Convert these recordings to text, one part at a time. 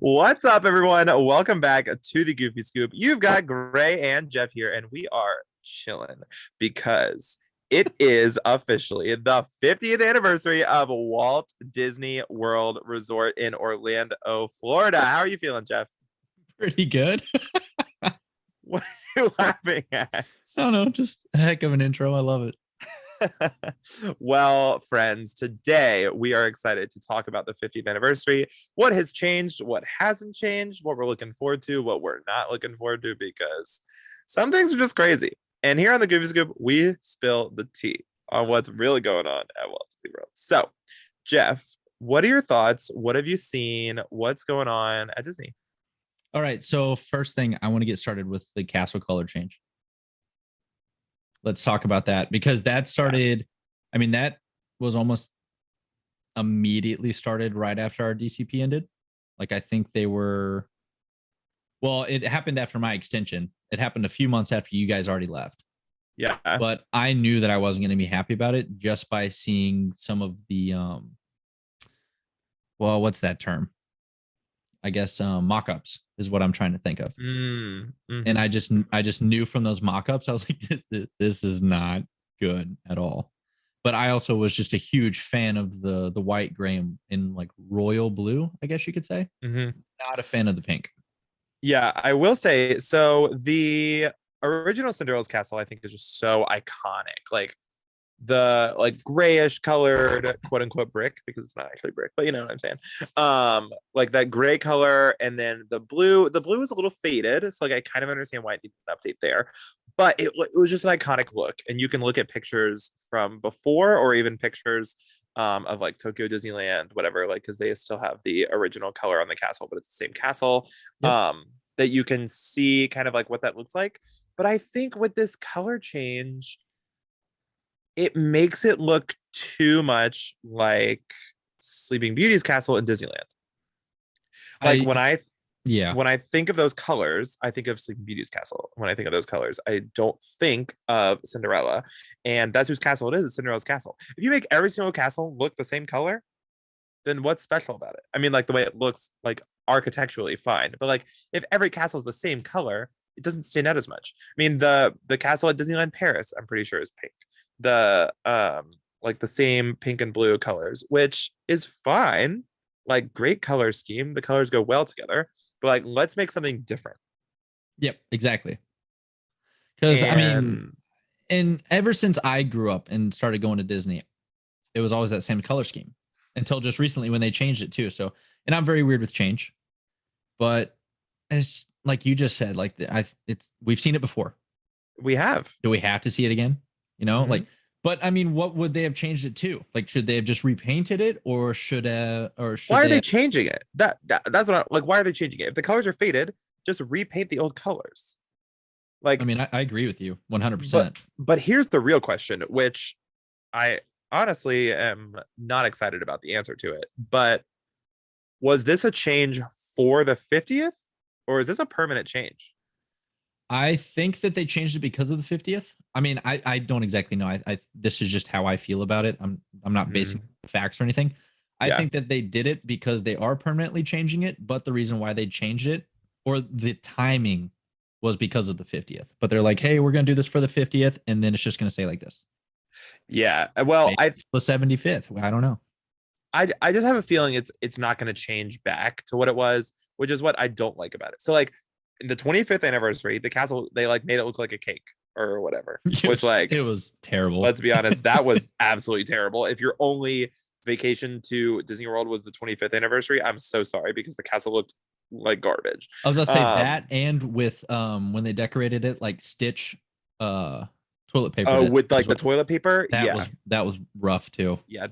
What's up, everyone? Welcome back to the Goofy Scoop. You've got Gray and Jeff here, and we are chilling because it is officially the 50th anniversary of Walt Disney World Resort in Orlando, Florida. How are you feeling, Jeff? Pretty good. What are you laughing at? I don't know, just a heck of an intro. I love it. Well, friends, today we are excited to talk about the 50th anniversary, what has changed, what hasn't changed, what we're looking forward to, what we're not looking forward to, because some things are just crazy. And here on the Goofy Scoop, we spill the tea on what's really going on at Walt Disney World. So, Jeff, what are your thoughts? What have you seen? What's going on at Disney? All right, so first thing, I want to get started with the castle color change. Let's talk about that because that started, I mean, that was almost immediately started right after our DCP ended. Like, I think they were, well, it happened after my extension. It happened a few months after you guys already left. Yeah. But I knew that I wasn't going to be happy about it just by seeing some of the, well, what's that term? I guess mock-ups is what I'm trying to think of. Mm-hmm. And I just knew from those mock-ups, I was like, this is not good at all. But I also was just a huge fan of the white, gray, and like royal blue, I guess you could say. Mm-hmm. Not a fan of the pink. Yeah, I will say, so the original Cinderella's castle, I think, is just so iconic. Like the grayish colored quote unquote brick, because it's not actually brick, but you know what I'm saying. Like that gray color, and then the blue is a little faded, so like I kind of understand why it needs an update there, but it was just an iconic look. And you can look at pictures from before, or even pictures of like Tokyo Disneyland, whatever, like, because they still have the original color on the castle, but it's the same castle. Yep. That you can see kind of like what that looks like. But I think with this color change, it makes it look too much like Sleeping Beauty's castle in Disneyland. Like when I think of those colors, I think of Sleeping Beauty's castle. When I think of those colors, I don't think of Cinderella. And that's whose castle it is Cinderella's castle. If you make every single castle look the same color, then what's special about it? I mean, like the way it looks, like architecturally, fine. But like if every castle is the same color, it doesn't stand out as much. I mean, the castle at Disneyland Paris, I'm pretty sure, is pink. The like the same pink and blue colors, which is fine. Like, great color scheme. The colors go well together. But like, let's make something different. Yep, exactly. Because I mean, and ever since I grew up and started going to Disney, it was always that same color scheme until just recently when they changed it too. So, and I'm very weird with change, but it's like you just said, like we've seen it before. We have. Do we have to see it again? You know, Mm-hmm. like, but I mean, what would they have changed it to? Like, should they have just repainted it, or should why are they changing it? That's what like, why are they changing it? If the colors are faded, just repaint the old colors. Like, I mean, I agree with you 100%. But here's the real question, which I honestly am not excited about the answer to it. But was this a change for the 50th, or is this a permanent change? I think that they changed it because of the 50th. I mean, I don't exactly know. I this is just how I feel about it. I'm not basing facts or anything. I think that they did it because they are permanently changing it, but the reason why they changed it, or the timing, was because of the 50th. But they're like, hey, we're gonna do this for the 50th, and then it's just gonna stay like this. Yeah. Well, maybe the 75th. I don't know. I just have a feeling it's not going to change back to what it was, which is what I don't like about it. So like in the 25th anniversary, the castle, they like made it look like a cake or whatever. Which, like, it was terrible. Let's be honest, that was absolutely terrible. If your only vacation to Disney World was the 25th anniversary, I'm so sorry, because the castle looked like garbage. I was gonna say that, and with when they decorated it like Stitch toilet paper. Oh, with like the toilet paper. That was rough too. Yeah,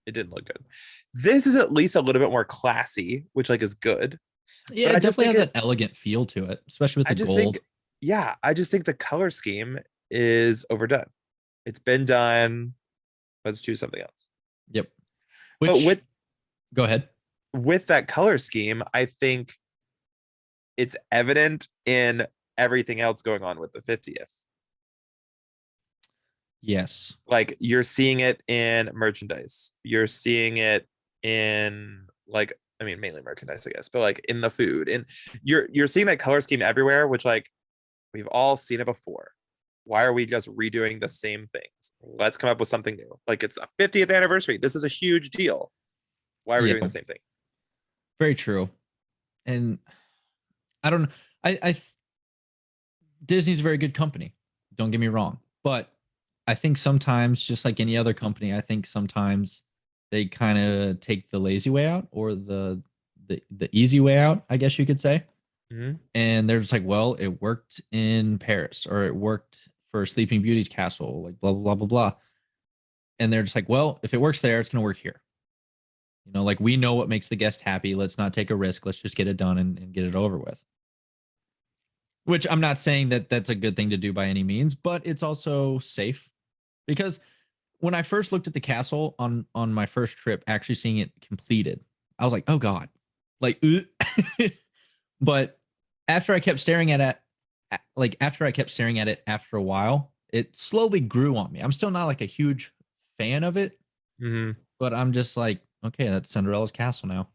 it didn't look good. This is at least a little bit more classy, which like is good. Yeah, it definitely has an elegant feel to it, especially with the gold. I just think the color scheme is overdone. It's been done. Let's choose something else. Yep. Go ahead. With that color scheme, I think it's evident in everything else going on with the 50th. Yes. Like you're seeing it in merchandise. You're seeing it in like, I mean, mainly merchandise, I guess, but like in the food. And you're seeing that color scheme everywhere, which like we've all seen it before. Why are we just redoing the same things? Let's come up with something new. Like it's the 50th anniversary. This is a huge deal. Why are we Yeah. doing the same thing? Very true. And I don't know. Disney's a very good company. Don't get me wrong. But I think sometimes, just like any other company, I think sometimes they kind of take the lazy way out or the easy way out, I guess you could say. Mm-hmm. And they're just like, well, it worked in Paris or it worked for Sleeping Beauty's castle, like blah blah blah blah blah. And they're just like, well, if it works there, it's gonna work here. Like we know what makes the guest happy. Let's not take a risk. Let's just get it done and get it over with. Which I'm not saying that that's a good thing to do by any means, but it's also safe because when I first looked at the castle on my first trip, actually seeing it completed, I was like, oh god, like, but after I kept staring at it, after a while, it slowly grew on me. I'm still not like a huge fan of it, but I'm just like, okay, that's Cinderella's castle now.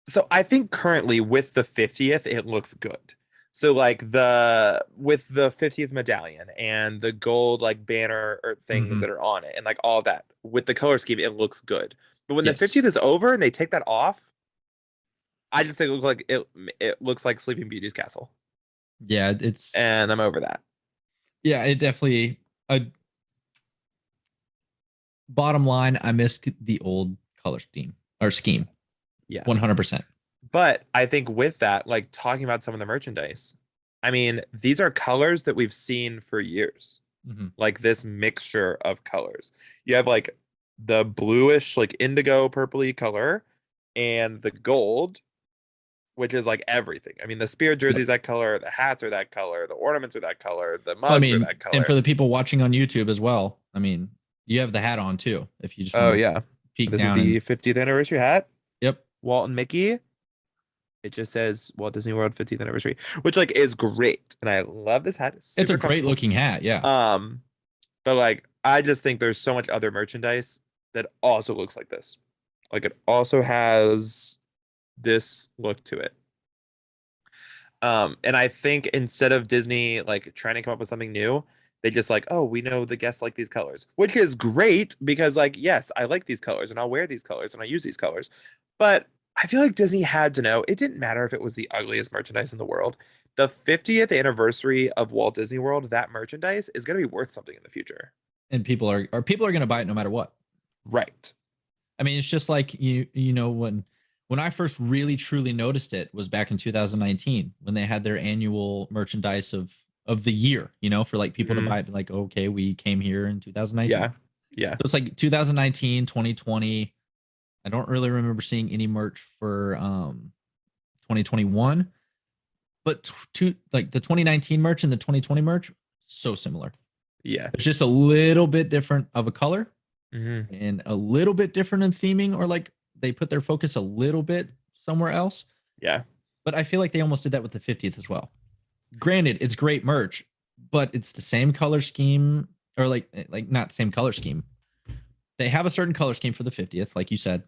So I think currently with the 50th, it looks good. So like the with the 50th medallion and the gold like banner or things that are on it and like all that with the color scheme, it looks good. But when the 50th is over and they take that off, I just think it looks like it looks like Sleeping Beauty's castle. Yeah, and I'm over that. Yeah, it definitely. Bottom line, I miss the old color scheme. Yeah. 100%. But I think with that, like talking about some of the merchandise, I mean, these are colors that we've seen for years. Like this mixture of colors. You have like the bluish, like indigo purpley color and the gold, which is like everything. I mean, the Spirit jersey's that color, the hats are that color, the ornaments are that color, the mugs are that color. And for the people watching on YouTube as well, I mean, you have the hat on too. If you just want to peek this down. Is the 50th anniversary hat. Yep. Walt and Mickey. It just says Walt Disney World 50th anniversary, which like is great, and I love this hat. It's a great looking hat, yeah. But like I just think there's so much other merchandise that also looks like this. Like it also has this look to it. And I think instead of Disney like trying to come up with something new, they just like, oh, we know the guests like these colors, which is great because like, yes, I like these colors and I'll wear these colors and I use these colors. But I feel like Disney had to know it didn't matter if it was the ugliest merchandise in the world. The 50th anniversary of Walt Disney World, that merchandise is going to be worth something in the future. And people are going to buy it no matter what. Right. I mean, it's just like when I first really truly noticed it was back in 2019 when they had their annual merchandise of the year, for like people to buy it, like, okay, we came here in 2019. Yeah. So it's like 2019, 2020. I don't really remember seeing any merch for 2021, but like the 2019 merch and the 2020 merch, so similar. Yeah. It's just a little bit different of a color and a little bit different in theming, or like they put their focus a little bit somewhere else. Yeah. But I feel like they almost did that with the 50th as well. Granted, it's great merch, but it's the same color scheme, or like not same color scheme. They have a certain color scheme for the 50th, like you said.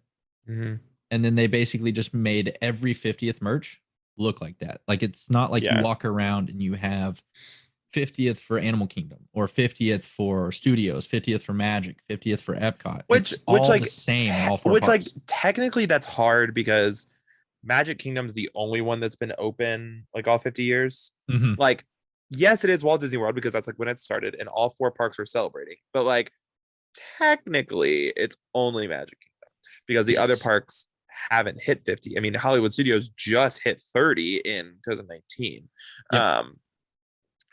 And then they basically just made every 50th merch look like that. Like it's not like you walk around and you have 50th for Animal Kingdom or 50th for Studios, 50th for Magic, 50th for Epcot. Which all like the same in all four which parks. Like technically that's hard because Magic Kingdom's the only one that's been open like all 50 years. Like, yes, it is Walt Disney World because that's like when it started and all four parks were celebrating. But like technically it's only Magic Kingdom because the other parks haven't hit 50. I mean, Hollywood Studios just hit 30 in 2019.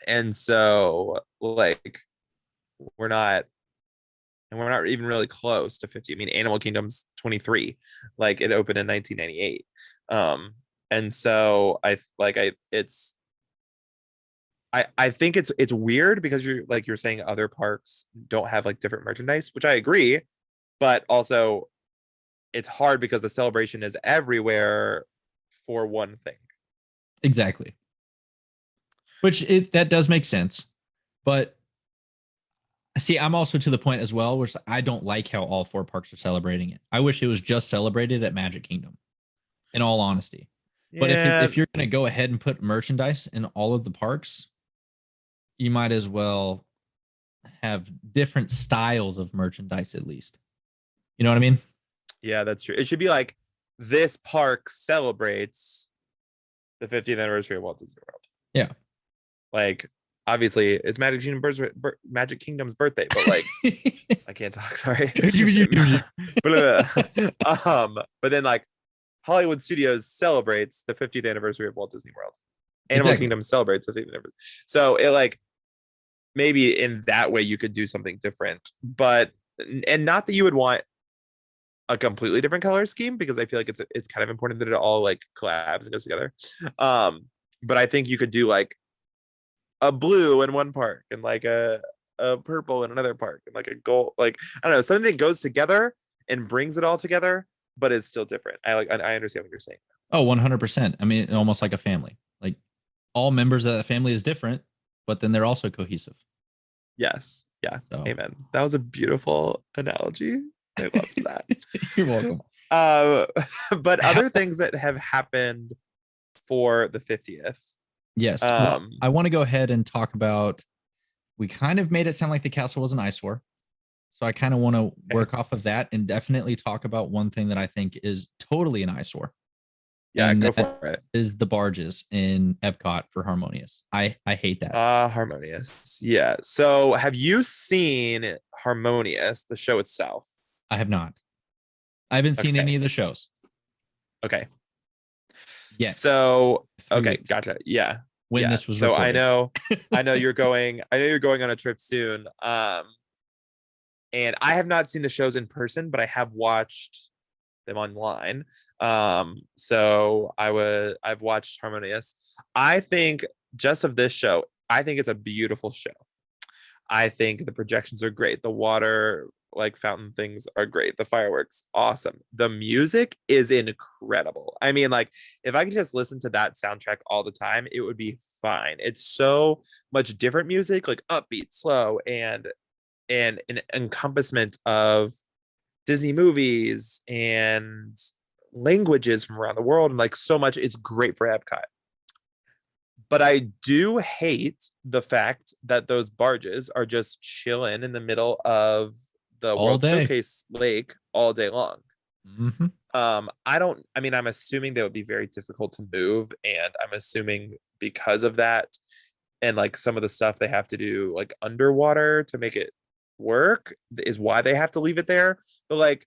And so like we're not even really close to 50. I mean, Animal Kingdom's 23. Like it opened in 1998. And so I think it's weird because you're saying other parks don't have like different merchandise, which I agree, but also it's hard because the celebration is everywhere for one thing. Exactly. Which that does make sense. But see, I'm also to the point as well, which I don't like how all 4 parks are celebrating it. I wish it was just celebrated at Magic Kingdom, in all honesty. But Yeah, if you're going to go ahead and put merchandise in all of the parks, you might as well have different styles of merchandise at least. You know what I mean? yeah, that's true. It should be like this park celebrates the 50th anniversary of Walt Disney World. Yeah. Like, obviously, it's Magic Kingdom's birthday, but like, I can't talk. Sorry. But then like, Hollywood Studios celebrates the 50th anniversary of Walt Disney World. Animal Kingdom celebrates the 50th anniversary. So it like maybe in that way you could do something different, but and not that you would want a completely different color scheme, because I feel like it's kind of important that it all like collabs and goes together. But I think you could do like a blue in one park and like a purple in another park and like a gold, like I don't know, something that goes together and brings it all together, but is still different. I understand what you're saying. Oh, 100%. I mean, almost like a family. Like all members of that family is different, but then they're also cohesive. Yes. Yeah. So. Amen. That was a beautiful analogy. I love that. You're welcome. But other things that have happened for the 50th. Yes. Well, I want to go ahead and talk about, we kind of made it sound like the castle was an eyesore. So I kind of want to work off of that and definitely talk about one thing that I think is totally an eyesore. Yeah, go for it. Is the barges in Epcot for Harmonious. I hate that. Harmonious. Yeah. So have you seen Harmonious, the show itself? I have not. I haven't seen any of the shows. Okay. Yeah. So okay, gotcha. Yeah. When this was so recorded. I know you're going on a trip soon. And I have not seen the shows in person, but I have watched them online. So I've watched Harmonious. I think just of this show, I think it's a beautiful show. I think the projections are great. The water like fountain things are great. The fireworks, awesome. The music is incredible. I mean, like if I could just listen to that soundtrack all the time, it would be fine. It's so much different music, like upbeat, slow, and an encompassment of Disney movies and languages from around the world, and like so much. It's great for Epcot. But I do hate the fact that those barges are just chilling in the middle of the World Showcase Lake all day long. Mm-hmm. I'm assuming they would be very difficult to move, and I'm assuming because of that and like some of the stuff they have to do like underwater to make it work is why they have to leave it there. But like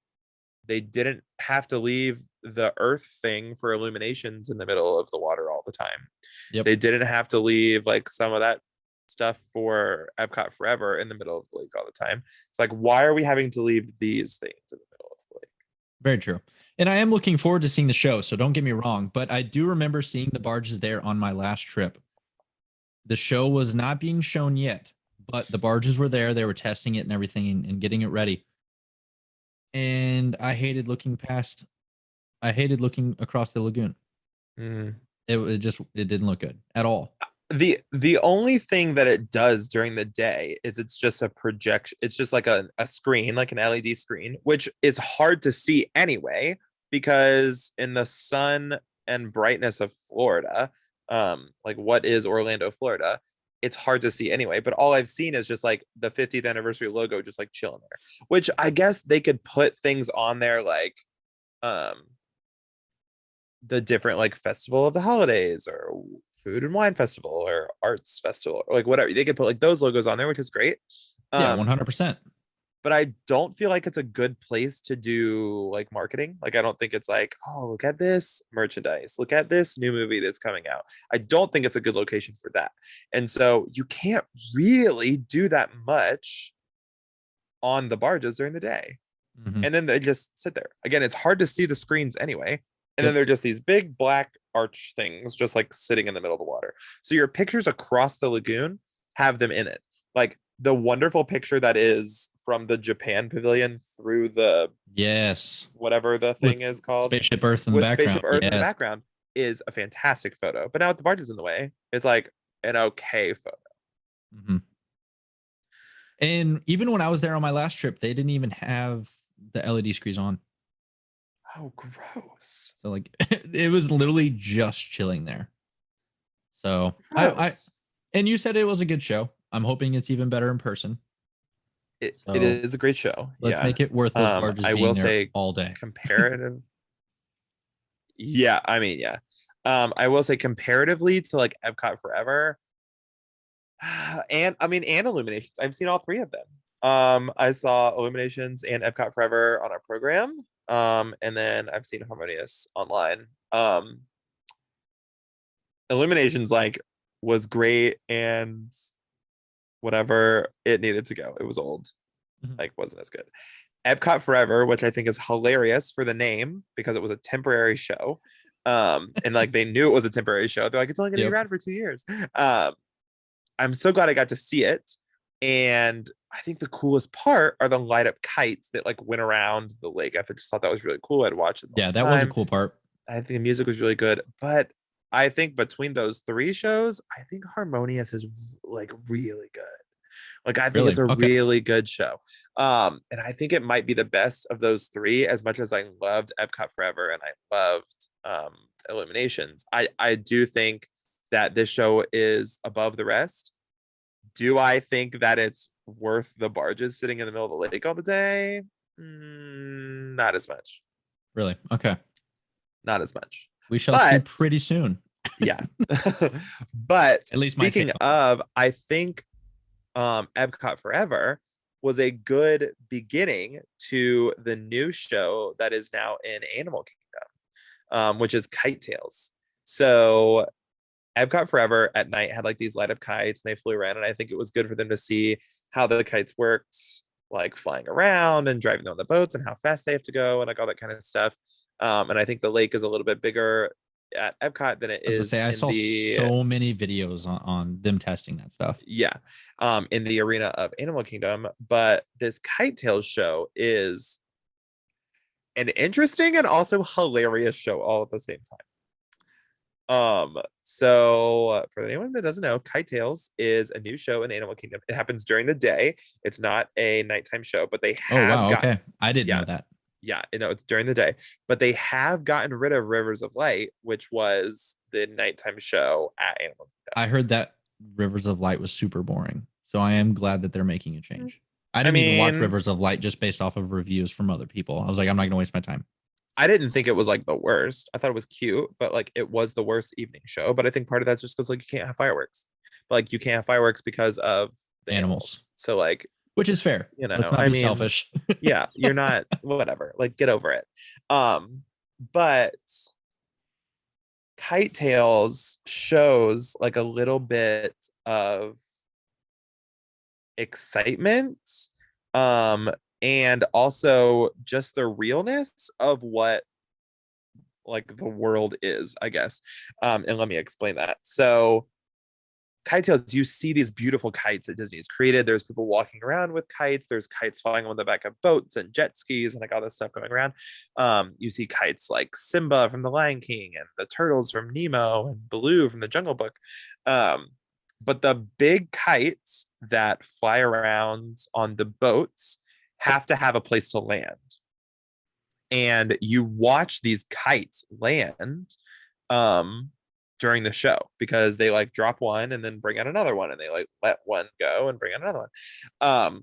they didn't have to leave the earth thing for illuminations in the middle of the water all the time. Yep. They didn't have to leave like some of that stuff for Epcot Forever in the middle of the lake all the time. It's like, why are we having to leave these things in the middle of the lake? Very true. And I am looking forward to seeing the show, so don't get me wrong, but I do remember seeing the barges there on my last trip. The show was not being shown yet, but the barges were there. They were testing it and everything and getting it ready. And I hated looking across the lagoon. It didn't look good at all. The only thing that it does during the day is it's just a projection. It's just like a screen, like an LED screen, which is hard to see anyway, because in the sun and brightness of Florida, like what is Orlando, Florida, it's hard to see anyway. But all I've seen is just like the 50th anniversary logo just like chilling there, which I guess they could put things on there like the different like festival of the holidays or food and wine festival or arts festival or like whatever. They could put like those logos on there, which is great. Yeah, 100%. But I don't feel like it's a good place to do like marketing. Like I don't think it's like, oh, look at this merchandise, look at this new movie that's coming out. I don't think it's a good location for that. And so you can't really do that much on the barges during the day. Mm-hmm. And then they just sit there. Again, it's hard to see the screens anyway. And then they're just these big black arch things just like sitting in the middle of the water. So your pictures across the lagoon have them in it. Like the wonderful picture that is from the Japan pavilion through the Yes. whatever the With thing is called, Spaceship Earth in the with background. Spaceship Earth in the Yes. background, is a fantastic photo. But now with the barges in the way, it's like an okay photo. Mm-hmm. And even when I was there on my last trip, they didn't even have the LED screens on. Oh, gross. So like it was literally just chilling there. So I Gross. and you said it was a good show. I'm hoping it's even better in person. It So is a great show. let's Yeah. make it worth those barges I being will there say all day. comparative. Yeah, I mean, yeah. I will say comparatively to like Epcot Forever, and I mean, and Illuminations. I've seen all three of them. I saw Illuminations and Epcot Forever on our program. And then I've seen Harmonious online. Illuminations like was great and whatever it needed to go. It was old, like wasn't as good. Epcot Forever, which I think is hilarious for the name because it was a temporary show. And like they knew it was a temporary show. They're like, it's only gonna be around for 2 years. I'm so glad I got to see it. And I think the coolest part are the light up kites that like went around the lake. I just thought that was really cool. I'd watch it all Yeah, the that was a time. cool part. I think the music was really good. But I think between those three shows, I think Harmonious is like really good. Like I think it's Really? a Okay. really good show. And I think it might be the best of those three, as much as I loved Epcot Forever and I loved Illuminations. I do think that this show is above the rest. Do I think that it's worth the barges sitting in the middle of the lake all the day? Not as much. Really? Okay. Not as much. We shall see But pretty soon. yeah. But At least my take speaking on of, I think Epcot Forever was a good beginning to the new show that is now in Animal Kingdom, which is Kite Tales. So Epcot Forever at night had like these light up kites and they flew around, and I think it was good for them to see how the kites worked, like flying around and driving on the boats and how fast they have to go and like all that kind of stuff. And I think the lake is a little bit bigger at Epcot than it I was gonna say is I in saw the so many videos on them testing that stuff. yeah, in the arena of Animal Kingdom. But this Kite Tales show is an interesting and also hilarious show all at the same time. So for anyone that doesn't know, Kite Tales is a new show in Animal Kingdom. It happens during the day. It's not a nighttime show, but they Oh have wow, gotten okay. I didn't yeah, know that. yeah, you know, it's during the day, but they have gotten rid of Rivers of Light, which was the nighttime show at Animal I heard that Rivers of Light was super boring. So I am glad that they're making a Kingdom. change. I I didn't even watch mean, Rivers of Light just based off of reviews from other people. I was like, I'm not gonna waste my time. I didn't think it was like the worst. I thought it was cute, but like it was the worst evening show. But I think part of that's just because like you can't have fireworks. But, like you can't have fireworks because of the animals. Animals. So like, Which is fair. you Let's know, not I be mean, selfish. yeah, you're not whatever. Like get over it. But Kite Tales shows like a little bit of excitement um and also just the realness of what like the world is, I guess. And let me explain that. So Kite Tales, you see these beautiful kites that Disney has created. There's people walking around with kites. There's kites flying on the back of boats and jet skis and like all this stuff going around. You see kites like Simba from The Lion King and the turtles from Nemo and Baloo from The Jungle Book. But the big kites that fly around on the boats have to have a place to land. And you watch these kites land during the show because they like drop one and then bring out another one and they like let one go and bring out another one.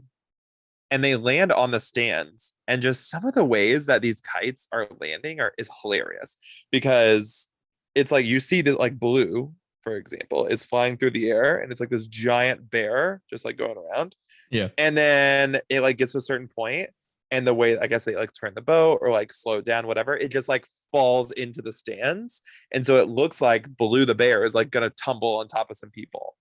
And they land on the stands, and just some of the ways that these kites are landing is hilarious because it's like you see that like Blue, for example, is flying through the air and it's like this giant bear just like going around. Yeah. And then it like gets to a certain point, and the way I guess they like turn the boat or like slow down, whatever, it just like falls into the stands. And so it looks like Baloo the bear is like gonna tumble on top of some people.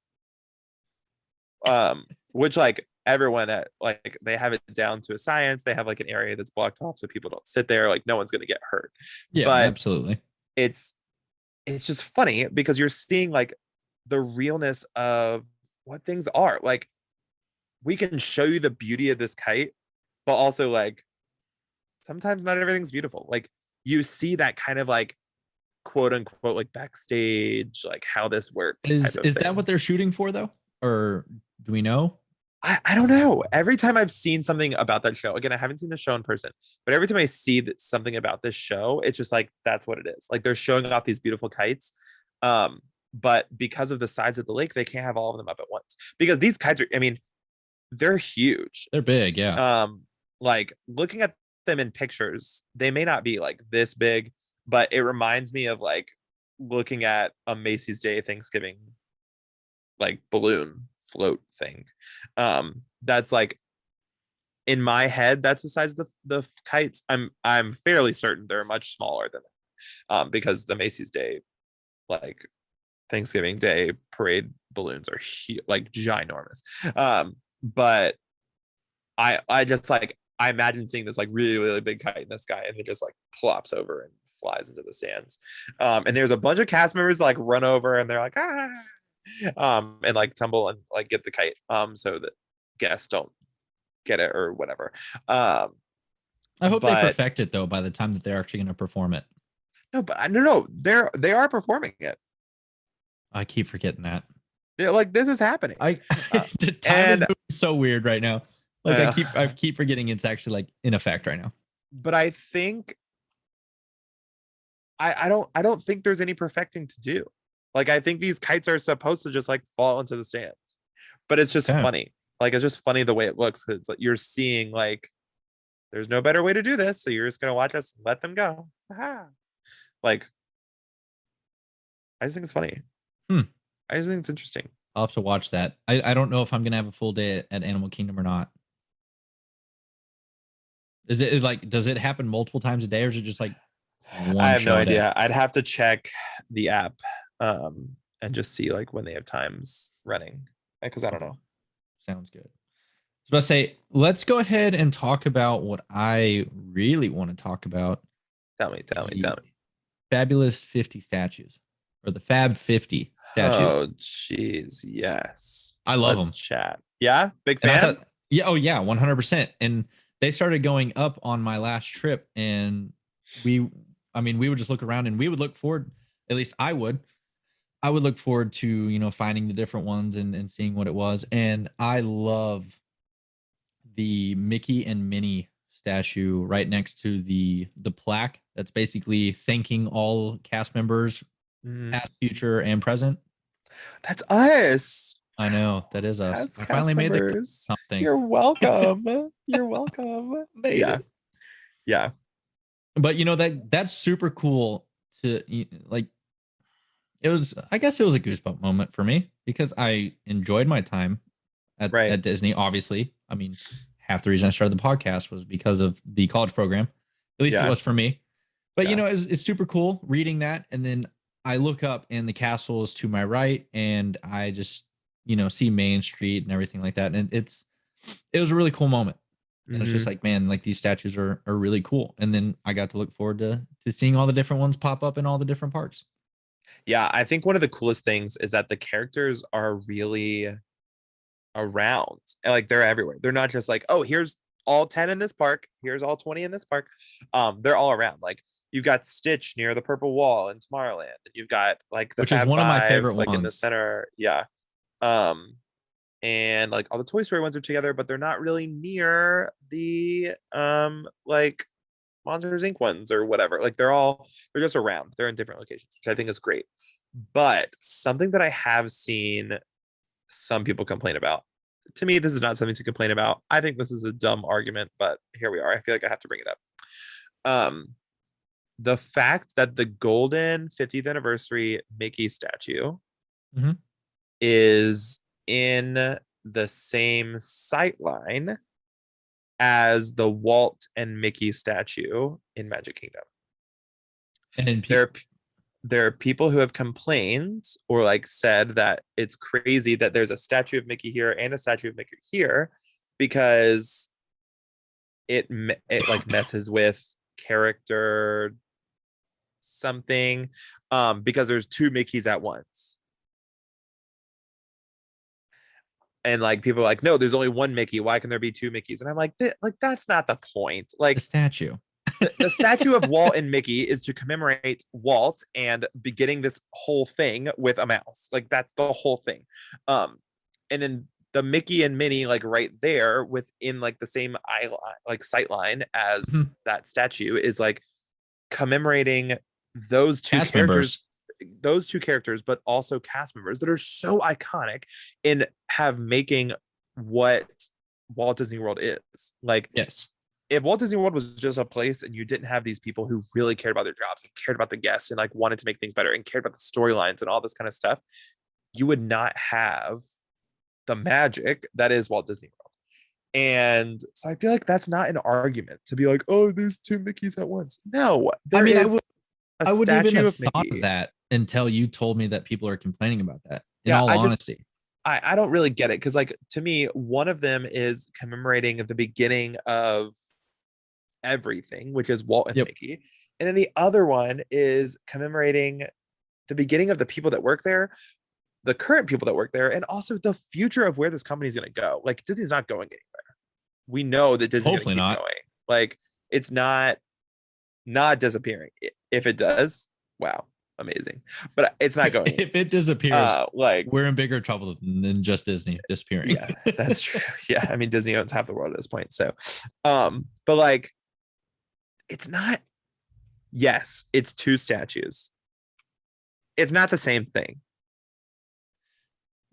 Which like everyone at like they have it down to a science. They have like an area that's blocked off so people don't sit there. Like no one's gonna get hurt. Yeah, But absolutely. it's just funny because you're seeing like the realness of what things are. Like we can show you the beauty of this kite, but also like sometimes not everything's beautiful. Like you see that kind of like quote unquote like backstage, like how this works type of Is that thing. what they're shooting for though? Or do we know? I don't know. Every time I've seen something about that show, again, I haven't seen the show in person, but every time I see that something about this show, it's just like that's what it is. Like they're showing off these beautiful kites. But because of the size of the lake, they can't have all of them up at once. Because these kites are, I mean, they're huge. They're big, yeah. Like looking at them in pictures, they may not be like this big, but it reminds me of like looking at a Macy's Day Thanksgiving like balloon float thing. That's like in my head, that's the size of the kites. I'm fairly certain they're much smaller than because the Macy's Day like Thanksgiving Day parade balloons are like ginormous. But I just like I imagine seeing this like really really big kite in the sky and it just like plops over and flies into the stands. And there's a bunch of cast members that, like run over and they're like and like tumble and like get the kite so that guests don't get it or whatever. I hope they But perfect it though by the time that they're actually going to perform it. no, they are performing it. I keep forgetting that. They're like this is happening. I the time is moving so weird right now. Like I keep forgetting it's actually like in effect right now. But I think I don't think there's any perfecting to do. Like I think these kites are supposed to just like fall into the stands. But it's just funny. Like it's just funny the way it looks because like, you're seeing like there's no better way to do this, so you're just gonna watch us let them go. Like I just think it's funny. I just think it's interesting. I'll have to watch that. I don't know if I'm gonna have a full day at Animal Kingdom or not. Is it like does it happen multiple times a day or is it just like one I have no show a day? idea. I'd have to check the app and just see like when they have times running because I don't know. Sounds good. I was about to say, let's go ahead and talk about what I really want to talk about. Tell me. Fabulous 50 statues or the Fab 50 statues. Oh, jeez. Yes. I love Let's them. chat. Yeah. Big And I fan. thought, yeah, oh yeah, 100%. And they started going up on my last trip, and I mean, we would just look around and we would look forward. At least I would look forward to finding the different ones and seeing what it was. And I love the Mickey and Minnie statue right next to the plaque that's basically thanking all cast members, past, future, and present. That's us. I know that is us. As I finally made the something. You're welcome. You're welcome. Yeah. Yeah. But that's super cool to like. It was, I guess, it was a goosebump moment for me because I enjoyed my time at Disney. Obviously, I mean, half the reason I started the podcast was because of the college program. At least it was for me. But it's super cool reading that, and then I look up and the castle is to my right, and I just see Main Street and everything like that, and it was a really cool moment. And it's just like, man, like these statues are really cool. And then I got to look forward to seeing all the different ones pop up in all the different parks. Yeah, I think one of the coolest things is that the characters are really around. And like they're everywhere. They're not just like, oh, here's all 10 in this park, here's all 20 in this park. They're all around. Like you've got Stitch near the purple wall in Tomorrowland, and you've got like the which is one of my favorite like ones in the center. Yeah. And like all the Toy Story ones are together, but they're not really near the like Monsters Inc. ones or whatever. Like they're just around. They're in different locations, which I think is great. But something that I have seen some people complain about. To me, this is not something to complain about. I think this is a dumb argument, but here we are. I feel like I have to bring it up. The fact that the golden 50th anniversary Mickey statue is in the same sight line as the Walt and Mickey statue in Magic Kingdom. And there are people who have complained or like said that it's crazy that there's a statue of Mickey here and a statue of Mickey here because it like messes with character something because there's two Mickeys at once. And like people are like, no, there's only one Mickey. Why can there be two Mickeys? And I'm like, that's not the point. The Like statue. the statue of Walt and Mickey is to commemorate Walt and beginning this whole thing with a mouse. Like that's the whole thing. And then the Mickey and Minnie, like right there within like the same eye line, like sight line as that statue, is like commemorating those two Cast characters, members. but also cast members that are so iconic in have making what Walt Disney World is. Like, Yes. if Walt Disney World was just a place and you didn't have these people who really cared about their jobs and cared about the guests and like wanted to make things better and cared about the storylines and all this kind of stuff, you would not have the magic that is Walt Disney World. And so I feel like that's not an argument to be like, oh, there's two Mickeys at once. No, I mean, I wouldn't even have thought of that until you told me that people are complaining about that. In all honesty. I don't really get it because, like, to me, one of them is commemorating the beginning of everything, which is Walt and Mickey. And then the other one is commemorating the beginning of the people that work there, the current people that work there, and also the future of where this company is going to go. Like, Disney's not going anywhere. We know that Disney's hopefully going not going. Like, it's not disappearing. If it does, wow, amazing. But it's not going. If it disappears, like, we're in bigger trouble than just Disney disappearing. Yeah, that's true. Yeah, I mean, Disney owns half the world at this point. So, but like, it's not. Yes, it's two statues. It's not the same thing.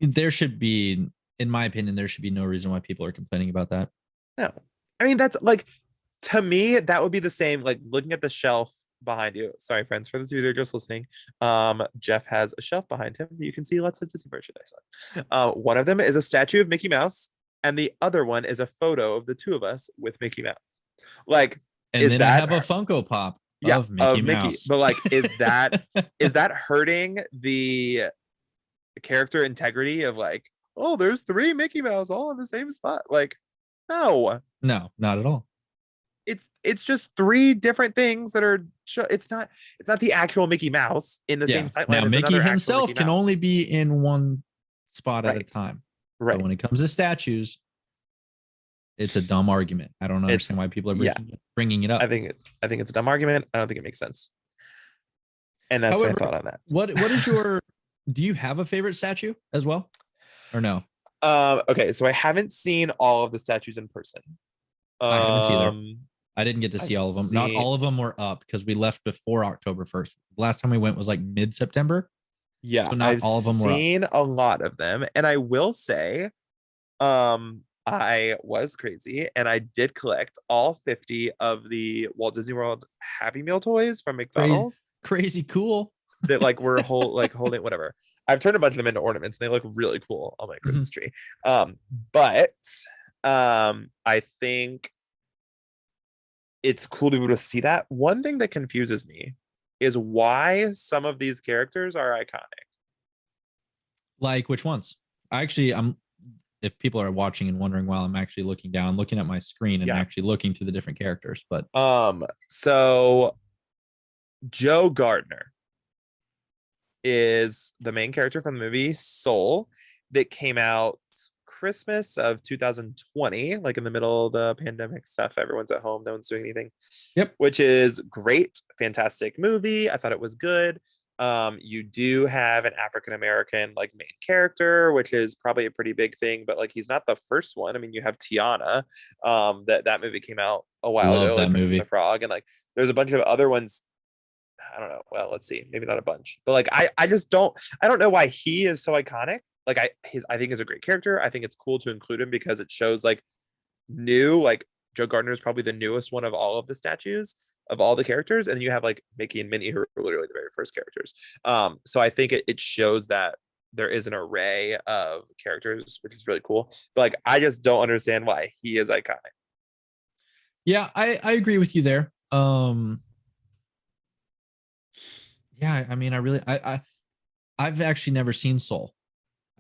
There should be, in my opinion, there should be no reason why people are complaining about that. No, I mean, that's like, to me, that would be the same. Like looking at the shelf behind you. Sorry, friends, for those of you that are just listening. Jeff has a shelf behind him that you can see lots of Disney merchandise on. One of them is a statue of Mickey Mouse, and the other one is a photo of the two of us with Mickey Mouse. Like, and then I have a Funko Pop of Mickey Mouse. But like, is that hurting the character integrity of like, oh, there's three Mickey Mouse all in the same spot? Like, no, not at all. It's just three different things that are. It's not the actual Mickey Mouse in the same sightline. Now Mickey himself can only be in one spot at a time. Right. But when it comes to statues, it's a dumb argument. I don't understand why people are bringing it up. I think it's a dumb argument. I don't think it makes sense. And that's my thought on that. What is your? Do you have a favorite statue as well, or no? Okay, so I haven't seen all of the statues in person. I haven't either. I didn't get to see all of them. Not all of them were up because we left before October 1st. The last time we went was like mid-September. Yeah, so not all of them were up. I've seen a lot of them, and I will say, I was crazy, and I did collect all 50 of the Walt Disney World Happy Meal toys from McDonald's. Crazy cool. That like were holding whatever. I've turned a bunch of them into ornaments. And they look really cool on my Christmas tree. But I think it's cool to be able to see that. One thing that confuses me is why some of these characters are iconic. Like which ones? If people are watching and wondering while I'm actually looking at my screen and actually looking through the different characters. But so Joe Gardner is the main character from the movie Soul that came out Christmas of 2020, like in the middle of the pandemic stuff. Everyone's at home, no one's doing anything. Yep. Which is great, fantastic movie. I thought it was good. You do have an African-American like main character, which is probably a pretty big thing, but like he's not the first one. I mean, you have Tiana. That movie came out a while ago, like Princess and the Frog, and like there's a bunch of other ones. I don't know. Well, let's see. Maybe not a bunch, but like I just don't. I don't know why he is so iconic. Like I think he's a great character. I think it's cool to include him because it shows like new. Like Joe Gardner is probably the newest one of all of the statues of all the characters, and then you have like Mickey and Minnie who are literally the very first characters. So I think it shows that there is an array of characters, which is really cool. But like I just don't understand why he is iconic. Yeah, I agree with you there. Yeah, I mean, I've actually never seen Soul.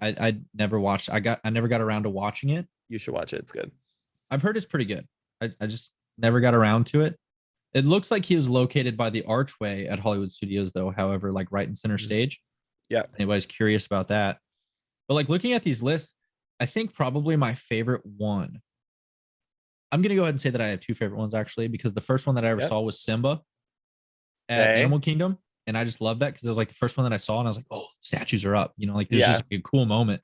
I never watched. I never got around to watching it. You should watch it. It's good. I've heard it's pretty good. I just never got around to it. It looks like he was located by the archway at Hollywood Studios, though. However, like right in center stage. Yeah. Anybody's curious about that. But like looking at these lists, I think probably my favorite one. I'm gonna go ahead and say that I have two favorite ones actually, because the first one that I ever saw was Simba at Okay. Animal Kingdom, and I just love that because it was like the first one that I saw, and I was like, oh, statues are up. You know, like there's just like a cool moment.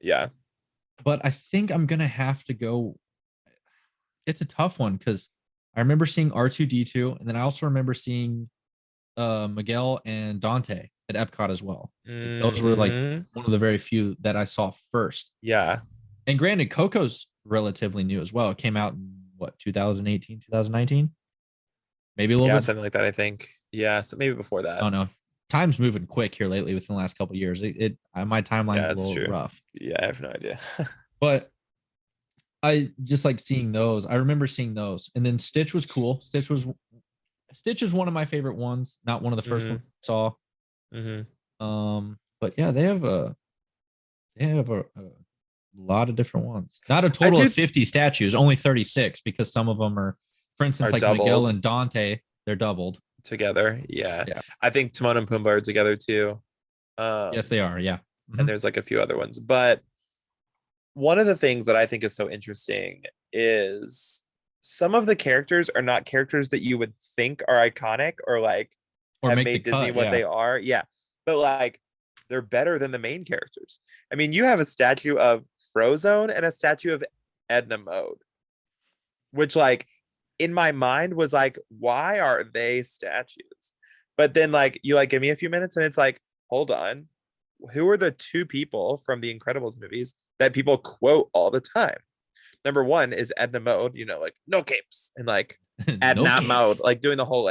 Yeah. But I think I'm gonna have to go. It's a tough one because I remember seeing R2D2, and then I also remember seeing Miguel and Dante at Epcot as well. Like, those were like one of the very few that I saw first. Yeah. And granted, Coco's relatively new as well. It came out in what, 2018, 2019? Maybe a little bit. Something like that, I think. Yeah, so maybe before that. I don't know. Time's moving quick here lately within the last couple of years. My timeline's a little rough. Yeah, I have no idea. But I just like seeing those. I remember seeing those. And then Stitch was cool. Stitch is one of my favorite ones, not one of the first ones I saw. But yeah, they have a lot of different ones. Not a total of 50 statues, only 36, because some of them are, for instance, like doubled. Miguel and Dante, they're doubled together. Yeah. I think Timon and Pumbaa are together too. Yes, they are. Yeah. And there's like a few other ones. But one of the things that I think is so interesting is some of the characters are not characters that you would think are iconic or like have made Disney what they are. Yeah. But like they're better than the main characters. I mean, you have a statue of Frozone and a statue of Edna Mode, which like in my mind was like, why are they statues? But then like you like give me a few minutes and it's like, hold on, who are the two people from the Incredibles movies that people quote all the time? Number one is Edna Mode, you know, like no capes, and like Edna Mode, like doing the whole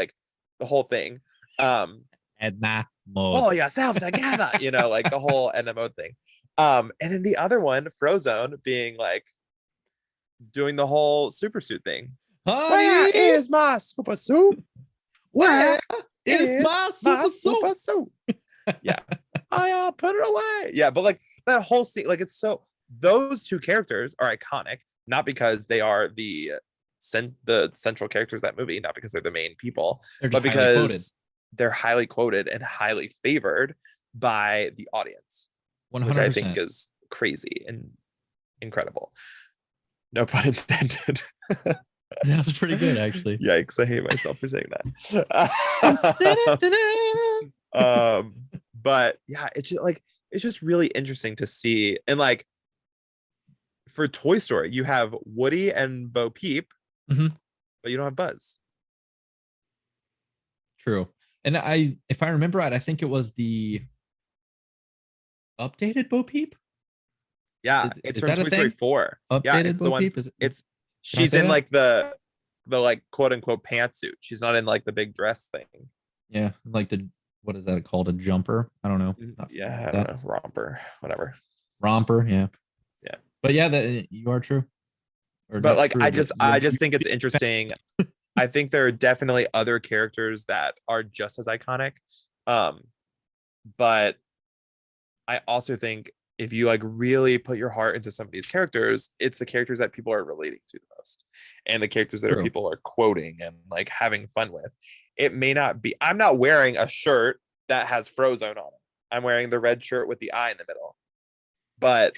thing. Edna Mode. Oh, yourself together, you know, like the whole Edna Mode thing. And then the other one, Frozone, being like doing the whole super suit thing. Where is my super suit? Where is my super suit? Yeah. I put it away. Yeah, but like that whole scene, like it's so, those two characters are iconic, not because they are the central characters of that movie, not because they're the main people, but because they're highly quoted and highly favored by the audience, 100%. Which I think is crazy and incredible. No pun intended. That was pretty good, actually. Yikes, I hate myself for saying that. But yeah, it's just really interesting to see. And like for Toy Story, you have Woody and Bo Peep, but you don't have Buzz. True. And if I remember right, I think it was the updated Bo Peep. Yeah, it's from Toy Story 4. Updated it's Bo the one. Peep? She's in like the like quote unquote pantsuit. She's not in like the big dress thing. Yeah, like what is that called? A jumper? I don't know. Yeah, I don't know. Romper, whatever. Romper, yeah. Yeah. But yeah, that you are true. But like I just think it's interesting. I think there are definitely other characters that are just as iconic. But I also think if you like really put your heart into some of these characters, it's the characters that people are relating to the most and the characters that people are quoting and like having fun with. It may not be, I'm not wearing a shirt that has Frozone on it. I'm wearing the red shirt with the eye in the middle. But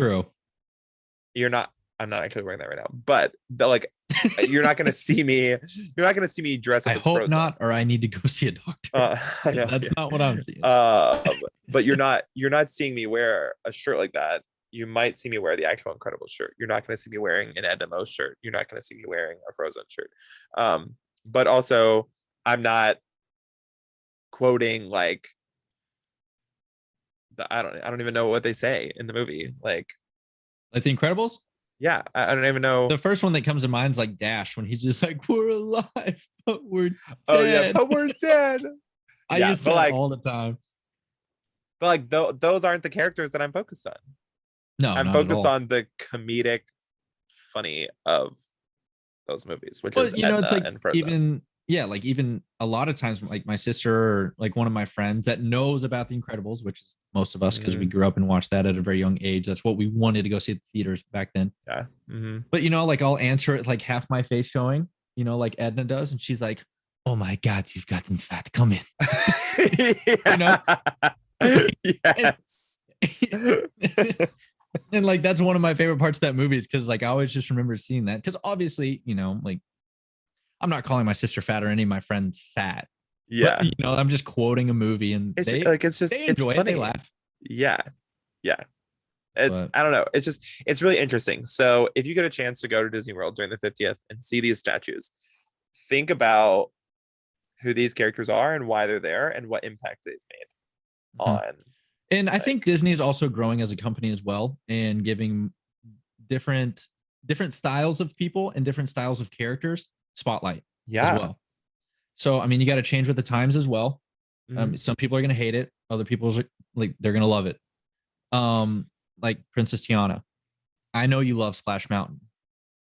I'm not actually wearing that right now, but you're not going to see me dress up as hope Frozone. Not, or I need to go see a doctor. I know, that's not what I'm seeing. But you're not seeing me wear a shirt like that. You might see me wear the actual Incredible shirt. You're not going to see me wearing an Edna Mode shirt. You're not going to see me wearing a Frozone shirt. But also I'm not quoting like I don't even know what they say in the movie. Like the Incredibles? Yeah, I don't even know. The first one that comes to mind is like Dash, when he's just like, we're alive, but we're dead. Oh yeah, but we're dead. I use that like, all the time. But like those aren't the characters that I'm focused on. No, I'm focused on the comedic funny of those movies, which is Edna it's like and Frozone. Even a lot of times, like my sister or like one of my friends that knows about the Incredibles, which is most of us because we grew up and watched that at a very young age. That's what we wanted to go see at the theaters back then. Yeah. But like I'll answer it like half my face showing, like Edna does, and she's like, "Oh my God, you've gotten fat. Come in." Yes. And like that's one of my favorite parts of that movie is because like I always just remember seeing that because obviously like I'm not calling my sister fat or any of my friends fat, but Yeah. I'm just quoting a movie and It's they like they it's enjoy it, they funny. laugh. Yeah. Yeah. It's But I don't know. It's really interesting. So if you get a chance to go to Disney World during the 50th and see these statues, think about who these characters are and why they're there and what impact they've made mhm. on And I think like Disney is also growing as a company as well and giving different different styles of people and different styles of characters spotlight as yeah. well. So I mean, you got to change with the times as well. Mhm. Some people are going to hate it. Other people's like they're going to love it. Um, like Princess Tiana. I know you love Splash Mountain,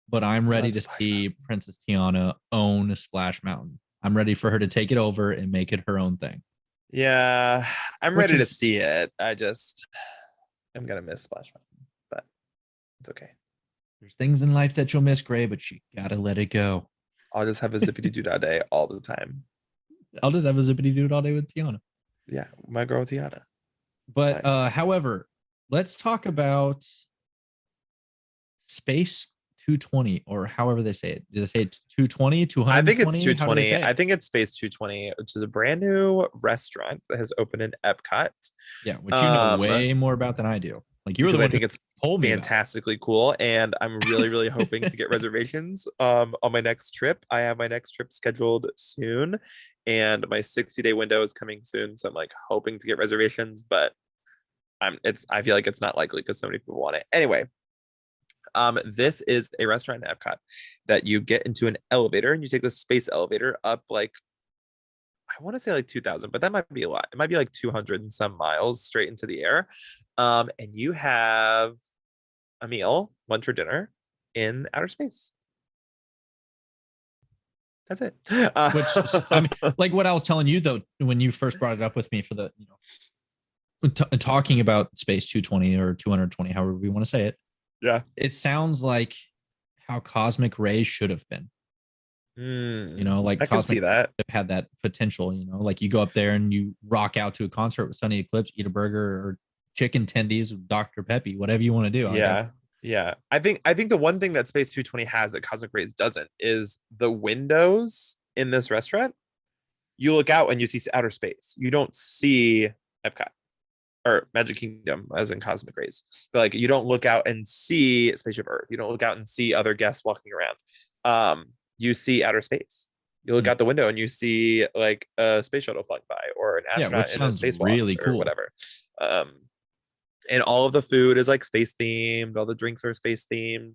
but I'm I ready love to Splash see Mountain. Princess Tiana own Splash Mountain. I'm ready for her to take it over and make it her own thing. Yeah, I'm Which ready to is see it. I'm gonna miss Splash Mountain, but it's okay. there's things in life that you'll miss, Gray, but you gotta let it go. I'll just have a zippity doo dah day all the time. I'll just have a zippity doo all day with Tiana. Yeah, my girl Tiana. It's But fine. however, let's talk about Space 220 or however they say it. Do they say it 220, I think it's 220? How do they 220. say I it? think it's Space 220, which is a brand new restaurant that has opened in Epcot. Yeah, which you know Um, way more about than I do. Like you were the because I one who think it's told me about it. fantastically cool, and I'm really, really hoping to get reservations on my next trip. I have my next trip scheduled soon, and my 60-day window is coming soon. So I'm like hoping to get reservations, but I feel like it's not likely because so many people want it. Anyway, this is a restaurant in Epcot that you get into an elevator and you take the space elevator up like I want to say like 2000, but that might be a lot. It might be like 200 and some miles straight into the air. And you have a meal, lunch or dinner in outer space. That's it. Which I mean, like what I was telling you though, when you first brought it up with me for the talking about Space 220 or 220, however we want to say it, yeah. it sounds like how cosmic rays should have been. Like I could cosmic see that. had that potential. Like you go up there and you rock out to a concert with Sunny Eclipse, eat a burger or chicken tendies with Dr. Peppy, whatever you want to do. Yeah. Yeah. I think the one thing that Space 220 has that Cosmic Rays doesn't is the windows in this restaurant. You look out and you see outer space. You don't see Epcot or Magic Kingdom, as in Cosmic Rays. But like you don't look out and see Spaceship Earth. You don't look out and see other guests walking around. You see outer space. You look Mm. out the window and you see like a space shuttle flying by or an Yeah, which astronaut in a sounds spacewalk really or cool. whatever. Um, and all of the food is like space themed. All the drinks are space themed.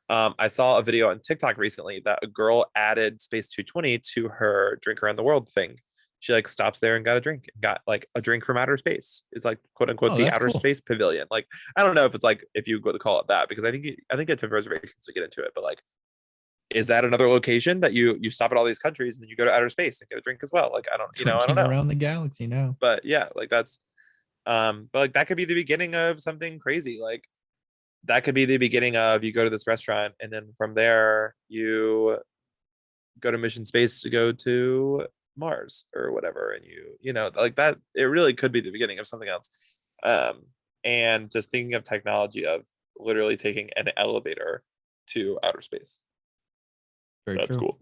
I saw a video on TikTok recently that a girl added Space 220 to her drink around the world thing. She like stops there and got a drink, got like a drink from outer space. It's like quote unquote Oh, the that's outer cool. space pavilion. Like I don't know if it's like if you go to call it that because I think it took reservations to get into it, but like is that another location that you stop at all these countries and then you go to outer space and get a drink as well? Like I don't Drinking know. around the galaxy now. But yeah, like that's but like that could be the beginning of something crazy. Like that could be the beginning of you go to this restaurant and then from there you go to mission space to go to Mars or whatever and like that it really could be the beginning of something else. um and just thinking of technology of literally taking an elevator to outer space. Very That's true. cool.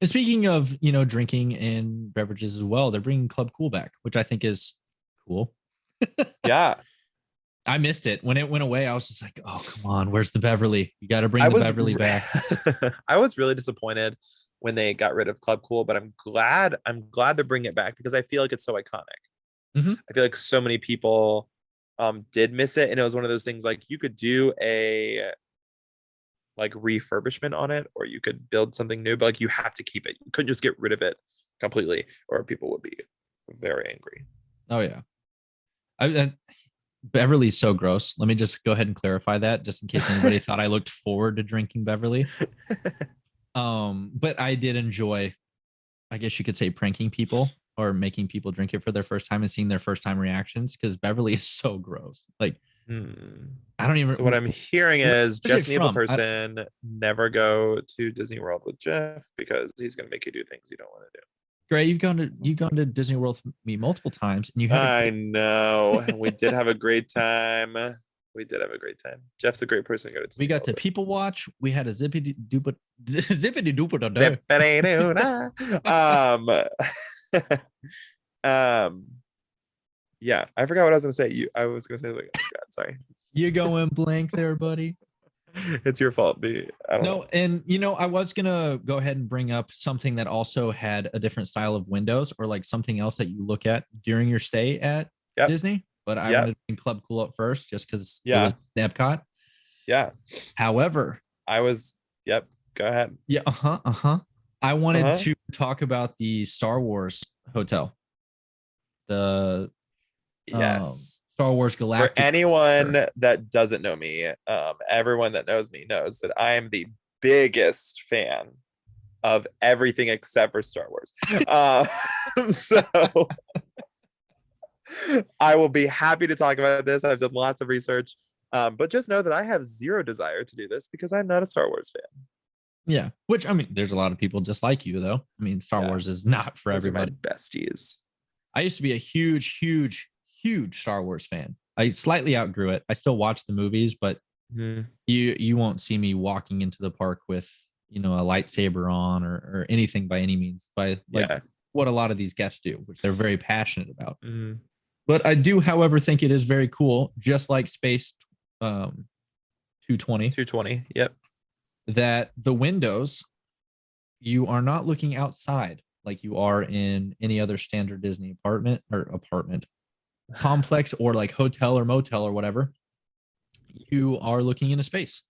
And speaking of, drinking and beverages as well, they're bringing Club Cool back, which I think is cool. Yeah. I missed it when it went away. I was just like, oh, come on, where's the Beverly? You got to bring I the was Beverly back. I was really disappointed when they got rid of Club Cool, but I'm glad to bring it back because I feel like it's so iconic. Mm-hmm. I feel like so many people did miss it, and it was one of those things like you could do a like refurbishment on it, or you could build something new, but like you have to keep it. You couldn't just get rid of it completely, or people would be very angry. Oh yeah, Beverly's so gross. Let me just go ahead and clarify that, just in case anybody thought I looked forward to drinking Beverly. But I did enjoy, I guess you could say, pranking people or making people drink it for their first time and seeing their first time reactions because Beverly is so gross. Like I don't So what even. I'm hearing is Where's it Jeff's an evil from? person. Never go to Disney World with Jeff because he's gonna make you do things you don't want to do. Gray, you've gone to Disney World with me multiple times, and you had a I great. know. We did have a great time. We did have a great time. Jeff's a great person to go to We Disney got World to with. people watch. We had a zippity doopa zippity doopa da. Zippity-doo-dah. um, yeah, I forgot what I was gonna say. I was gonna say like, oh God, sorry. You going blank there, buddy? It's your fault. I don't know. And I was gonna go ahead and bring up something that also had a different style of windows, or like something else that you look at during your stay at Yep. Disney. But I Yep. wanted to bring Club Cool up first, just because it Yeah. was Epcot. Yeah. However, Yep. Go ahead. yeah, I wanted to talk about the Star Wars hotel, the Yes. Star Wars For Galactic. anyone that doesn't know me, everyone that knows me knows that I am the biggest fan of everything except for Star Wars. So I will be happy to talk about this. I've done lots of research, but just know that I have zero desire to do this because I'm not a Star Wars fan. Yeah, which I mean, there's a lot of people just like you, though. I mean, Star Wars is not for Those everybody. are my besties. I used to be a huge, huge, huge Star Wars fan. I slightly outgrew it. I still watch the movies, but you won't see me walking into the park with a lightsaber on or anything by any means, by like what a lot of these guests do, which they're very passionate about. But I do, however, think it is very cool, just like Space 220. 220. Yep. That the windows, you are not looking outside like you are in any other standard Disney apartment complex, or like hotel or motel or whatever. You are looking into space.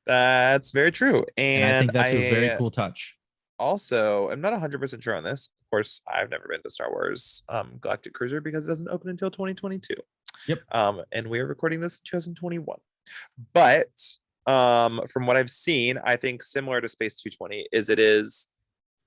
That's very true. And I think that's a very cool touch. Also, I'm not 100% sure on this. Of course, I've never been to Star Wars Galactic Cruiser because it doesn't open until 2022. Yep. And we are recording this in 2021. But from what I've seen, I think similar to Space 220 is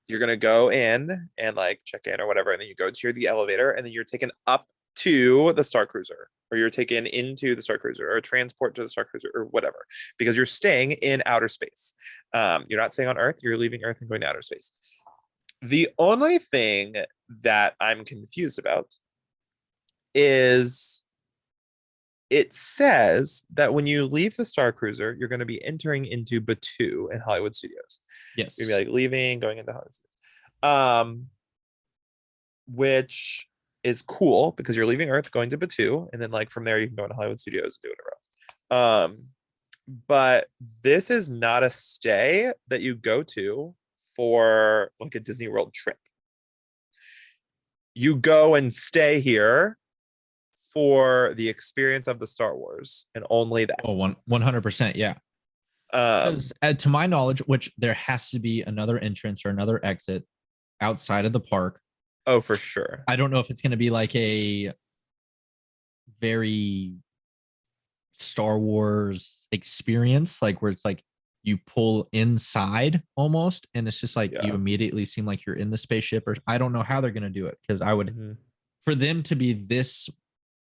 you're going to go in and like check in or whatever, and then you go to the elevator, and then you're taken up to the Star Cruiser, or you're taken into the Star Cruiser, or transport to the Star Cruiser, or whatever, because you're staying in outer space. You're not staying on Earth, you're leaving Earth and going to outer space. The only thing that I'm confused about is it says that when you leave the Star Cruiser, you're going to be entering into Batuu in Hollywood Studios. Yes. You're going to be like leaving, going into Hollywood Studios. Which is cool because you're leaving Earth, going to Batuu, and then like from there you can go into Hollywood Studios and do whatever else. But this is not a stay that you go to for like a Disney World trip. You go and stay here for the experience of the Star Wars, and only that. Oh, 100%, yeah. Because to my knowledge, which there has to be another entrance or another exit outside of the park. Oh, for sure. I don't know if it's going to be like a very Star Wars experience, like where it's like you pull inside almost, and it's just like you immediately seem like you're in the spaceship. Or I don't know how they're going to do it, because I would for them to be this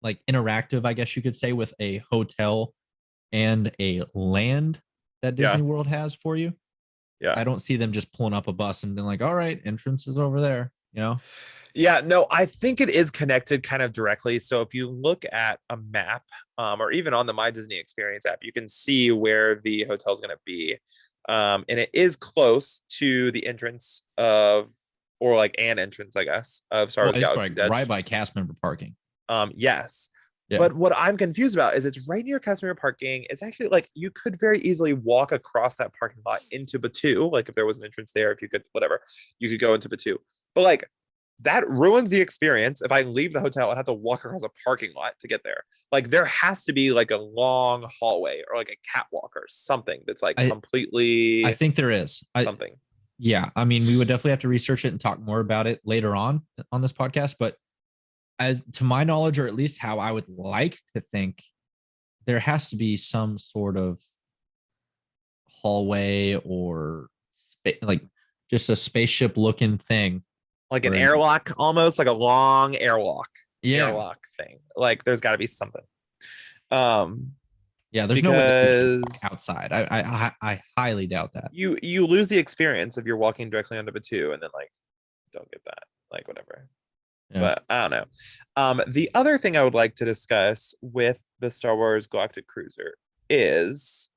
like interactive, I guess you could say, with a hotel and a land that Disney World has for you. Yeah, I don't see them just pulling up a bus and being like, all right, entrance is over there. Yeah, no, I think it is connected kind of directly. So if you look at a map, or even on the My Disney Experience app, you can see where the hotel is going to be. And it is close to the entrance of, or like an entrance, I guess, of Star Wars Galaxy's Edge. Right by cast member parking. Yes. Yeah. But what I'm confused about is it's right near cast member parking. It's actually like you could very easily walk across that parking lot into Batuu. Like if there was an entrance there, if you could, whatever, you could go into Batuu. But like that ruins the experience if I leave the hotel and have to walk across a parking lot to get there. Like there has to be like a long hallway or like a catwalk or something that's like completely. I think there is something. Yeah. I mean, we would definitely have to research it and talk more about it later on this podcast. But as to my knowledge, or at least how I would like to think, there has to be some sort of hallway or like just a spaceship looking thing. Like an airlock, almost like a long airlock. Yeah. Airlock thing. Like there's got to be something. Yeah, there's no way outside. I highly doubt that. You lose the experience if you're walking directly onto Batuu and then like don't get that. Like whatever. Yeah. but I don't know. The other thing I would like to discuss with the Star Wars Galactic Cruiser is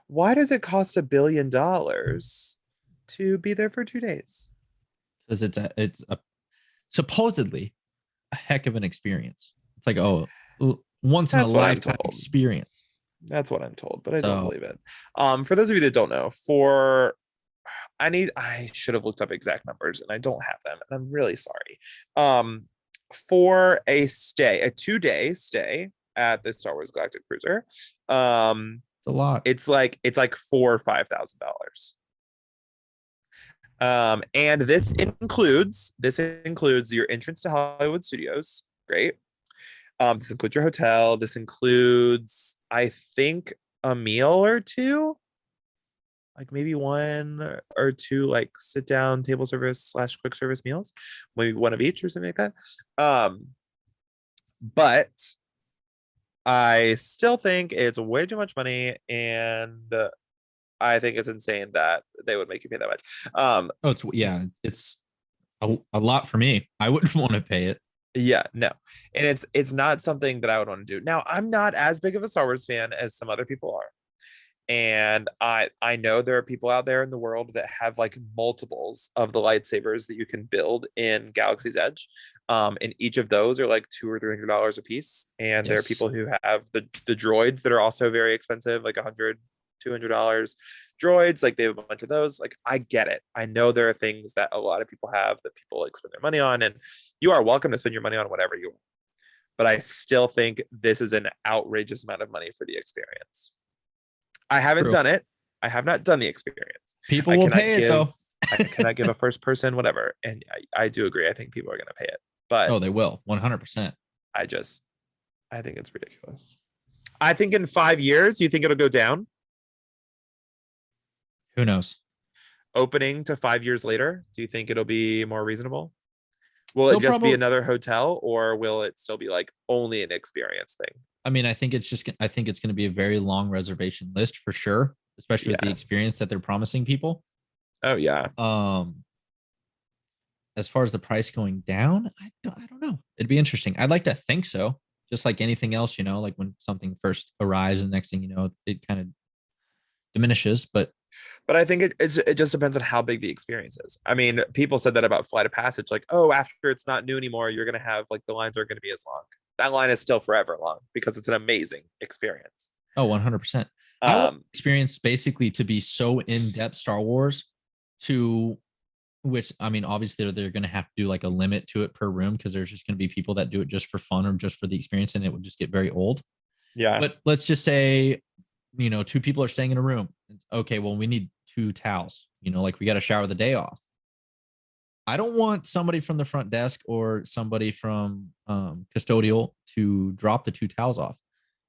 why does it cost $1 billion to be there for 2 days? Because it's a supposedly a heck of an experience. It's like, oh, once in a That's what I'm lifetime told. experience. That's what I'm told, but I don't So believe it. For those of you that don't know, I should have looked up exact numbers and I don't have them, and I'm really sorry. For a 2-day stay at the Star Wars Galactic Cruiser, it's a lot. it's like $4,000 or $5,000. And this includes your entrance to Hollywood Studios. Great. This includes your hotel. This includes, I think, a meal or two, like maybe one or two, like sit down table service / quick service meals, maybe one of each or something like that. But I still think it's way too much money, and I think it's insane that they would make you pay that much. Oh, it's a lot for me. I wouldn't want to pay it. Yeah, no. And it's not something that I would want to do. Now, I'm not as big of a Star Wars fan as some other people are. And I know there are people out there in the world that have like multiples of the lightsabers that you can build in Galaxy's Edge. And each of those are like $200 or $300 a piece. And there are Yes. people who have the droids that are also very expensive, like $100, $200 droids. Like they have a bunch of those. Like I get it. I know there are things that a lot of people have that people like spend their money on, and you are welcome to spend your money on whatever you want. But I still think this is an outrageous amount of money for the experience. I haven't True. done it. I have not done the experience. People I will cannot pay it give though. I cannot give a first person whatever. And I do agree. I think people are gonna pay it. But Oh, they will 100%. I just I think it's ridiculous. I think in 5 years, you think it'll go down? Who knows? Opening to 5 years later, do you think it'll be more reasonable? Will it They'll just be probably. another hotel, or will it still be like only an experience thing? I mean, I think it's going to be a very long reservation list for sure, especially with the Yeah. experience that they're promising people. Oh yeah. As far as the price going down, I don't know. It'd be interesting. I'd like to think so. Just like anything else, like when something first arrives and next thing you know, it kind of diminishes. But But I think it just depends on how big the experience is. I mean, people said that about Flight of Passage, like, oh, after it's not new anymore, you're gonna have like the lines aren't gonna be as long. That line is still forever long because it's an amazing experience. oh, 100%. I want experience basically to be so in depth Star Wars, to which I mean, obviously they're going to have to do like a limit to it per room because there's just going to be people that do it just for fun or just for the experience, and it would just get very old. Yeah. But let's just say, two people are staying in a room. Okay, well, we need 2 towels. Like we got to shower the day off. I don't want somebody from the front desk or somebody from custodial to drop the 2 towels off.